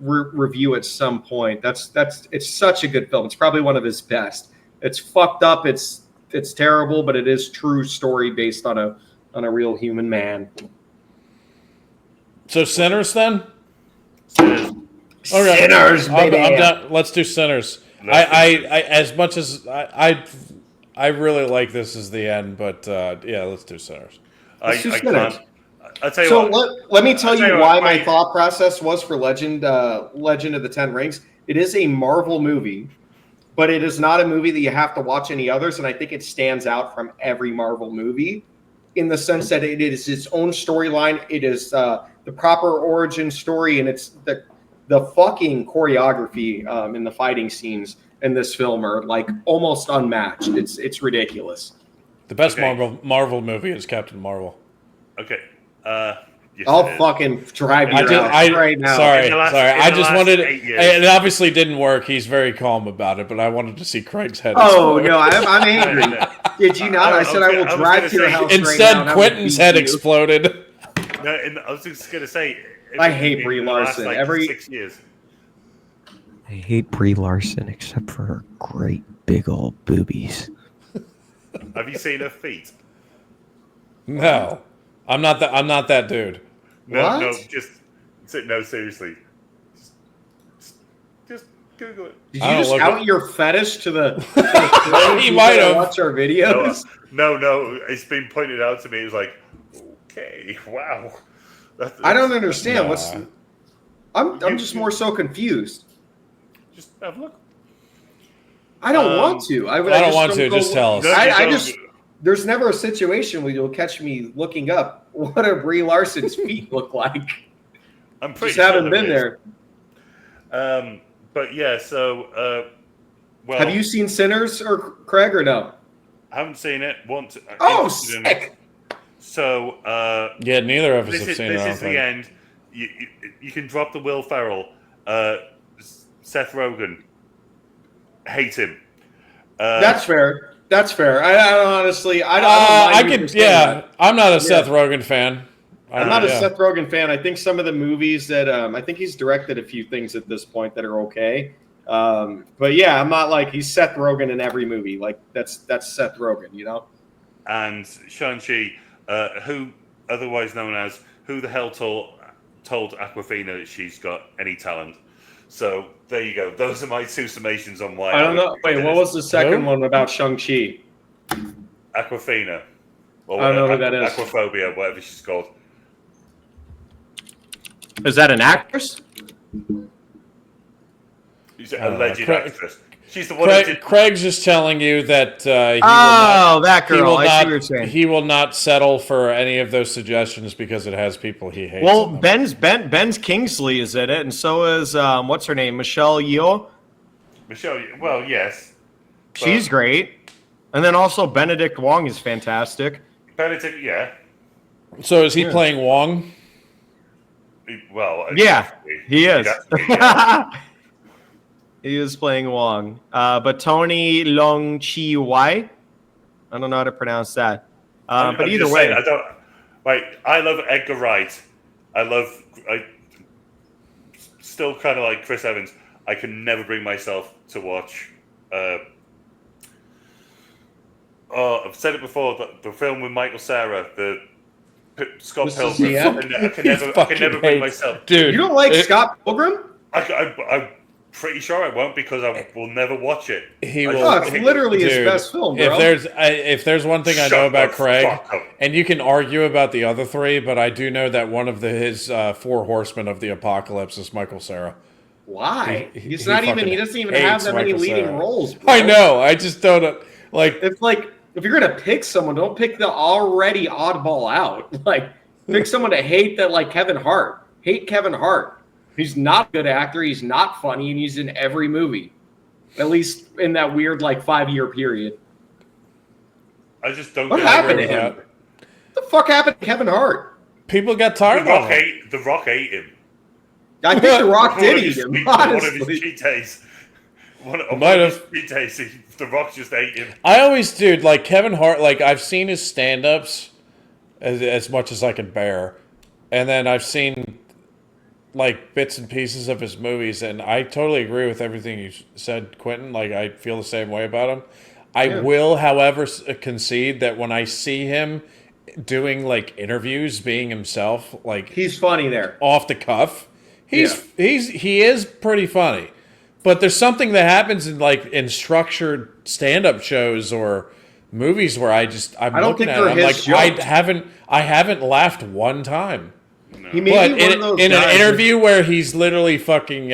review at some point. It's such a good film. It's probably one of his best. It's fucked up. It's terrible, but it is true story based on a real human man. So Sinners then? Sinners. All right. Sinners, baby. I'm done. Let's do Sinners. I as much as I really like this as the end, but yeah, let's do Sinners. Let's do I Sinners. can't. I'll tell you So what. let me tell you what, why my thought process was for Legend of the Ten Rings. It is a Marvel movie, but it is not a movie that you have to watch any others, and I think it stands out from every Marvel movie in the sense that it is its own storyline. It is the proper origin story, and it's the fucking choreography in the fighting scenes in this film are like almost unmatched. It's ridiculous. The best Okay. Marvel movie is Captain Marvel. Okay. Yes, I'll it is. fucking drive you I out right now. Sorry. In the last- I in the just last wanted. 8 years. It obviously didn't work. He's very calm about it, but I wanted to see Craig's head. Oh explode. no, I'm angry. Did you not? I said I will drive to your house right now. Instead, and I will Quentin's beat head you. exploded. No, I was just gonna say. I hate in Brie the last, Larson. like, Every 6 years. I hate Brie Larson except for her great big old boobies. Have you seen her feet? No, I'm not that dude. No, What? no, seriously. Just Google it. Did I you don't just look out at- your fetish to the? He might have. Watch our videos. No, it's been pointed out to me. It's like, okay, wow. I don't understand. Nah. What's? I'm just more so confused. Just have a look. I don't want to. I don't want to. Just tell us. No, I you just. don't. There's never a situation where you'll catch me looking up what a Brie Larson's feet look like. I'm pretty Just sure haven't been is. there. But yeah, so well, Have you seen Sinners or Craig or no? I haven't seen it once. Oh, Interested in it. sick! So Yeah, neither of us this have is seen it. I this don't is the think. end. You can drop the Will Ferrell. Seth Rogen. Hate him. That's fair. That's fair. I honestly, I don't mind I you for could. saying Yeah, that. I'm not a Seth Rogen fan. I'm not a yeah. Seth Rogen fan. I think some of the movies that I think he's directed a few things at this point that are okay. But yeah, I'm not like he's Seth Rogen in every movie. Like that's Seth Rogen, you know. And Shang-Chi, who otherwise known as who the hell told Aquafina that she's got any talent. So there you go. Those are my two summations on why. I don't know. Wait, what was the second one about Shang-Chi? Aquafina? Or I don't know who that is. Aquaphobia, whatever she's called. Is that an actress? She's don't a know. alleged Craig- actress. She's the one who did. Craig's just telling you that he will Oh, that he will girl. I see not. what you're saying. He will not settle for any of those suggestions because it has people he hates. Well, in them. Ben's Kingsley is in it, and so is what's her name, Michelle Yeoh. Michelle. Well, yes. She's great, and then also Benedict Wong is fantastic. Benedict, yeah. So is he playing Wong? Well, Yeah, he is. yeah. He is playing Wong. But Tony Long Chi Wai, I don't know how to pronounce that. I'm But either just way, saying, I don't. Like, I love Edgar Wright. I still kind of like Chris Evans. I can never bring myself to watch. I've said it before. The film with Michael Cera, Scott This is Pilgrim. the end? I can never bring myself. Dude, you don't like it- Scott Pilgrim? I'm pretty sure I won't because I will never watch it. He I will. Oh, just- it's literally his Dude, best film, bro. if there's one thing I Shut know about the Craig, fuck up. and you can argue about the other three, but I do know that one of his four horsemen of the apocalypse is Michael Cera. Why? He He's not even. fucking He doesn't even hates have that many Michael leading Cera. roles. Bro. I know. I just don't like. If you're gonna pick someone, don't pick the already oddball out. Like Pick someone to hate that, like Kevin Hart. Hate Kevin Hart. He's not a good actor. He's not funny, and he's in every movie. At least in that weird, like, 5-year period. I just don't. What get happened it. to him? What the fuck happened to Kevin Hart? People got tired of him. The Rock ate him. I think The Rock One of did his eat him, cheat- One of his honestly. cheat days. One of Might his have. cheat days. The Rock just ate him. I always, dude, like Kevin Hart, like I've seen his stand-ups as much as I can bear. And then I've seen like bits and pieces of his movies, and I totally agree with everything you said, Quentin. Like I feel the same way about him. I will, however, concede that when I see him doing like interviews, being himself, like He's funny there. off the cuff, he is pretty funny. But there's something that happens in structured stand-up shows or movies where I'm don't looking think at it, I'm they're like, his jokes. I haven't laughed one time. He may But be one of those in an guys interview where he's literally fucking,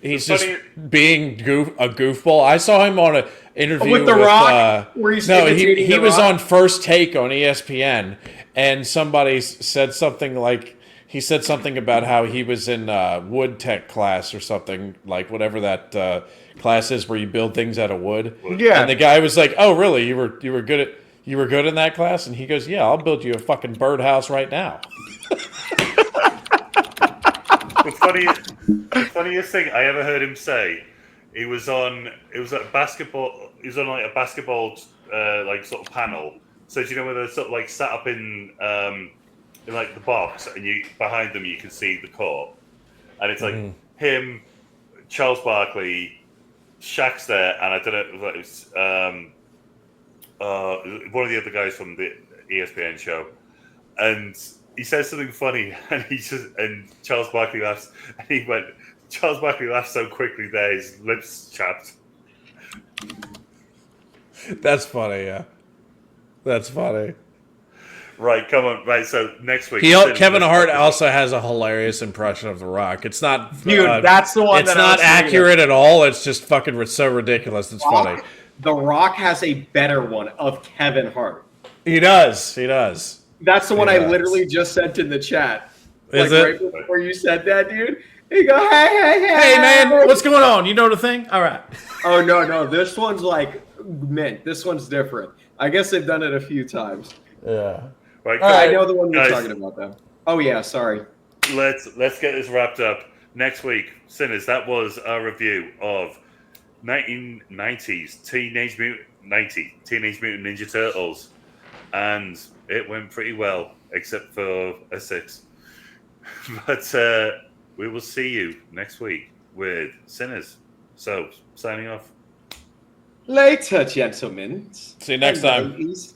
he's The just funny- being a goofball. I saw him on an interview With The Rock, where he's imitating he The was Rock? on First Take on ESPN, and somebody said something like he said something about how he was in wood tech class or something, like whatever that class is where you build things out of wood. Yeah. And the guy was like, "Oh, really? You were good in that class?" And he goes, "Yeah, I'll build you a fucking birdhouse right now." The funniest thing I ever heard him say, he was on like a basketball like sort of panel. So do you know where they're sort of like sat up in like the box, and you behind them you can see the court, and it's like him, Charles Barkley, Shaq's there, and I don't know if it was one of the other guys from the ESPN show, and he says something funny, and Charles Barkley laughs, and Charles Barkley laughs so quickly there, his lips chapped. That's funny, yeah. That's funny. Right, come on, right. So next week, Kevin Hart also has a hilarious impression of The Rock. It's not, Dude, that's the one It's that I not was thinking of. accurate at all. It's just fucking so ridiculous. It's funny. The Rock has a better one of Kevin Hart. He does. That's the one He I does. literally just sent in the chat. Is like, it? Right before you said that, dude? You go, hey. Hey man, what's going on? You know the thing? All right. Oh, no. This one's like mint. This one's different. I guess they've done it a few times. Yeah. Right, I know the one you're guys, talking about, though. Oh, yeah, sorry. Let's get this wrapped up. Next week, Sinners, that was our review of 1990s Teenage Mutant Ninja Turtles. And it went pretty well, except for a 6. But we will see you next week with Sinners. So, signing off. Later, gentlemen. See you next And time. ladies.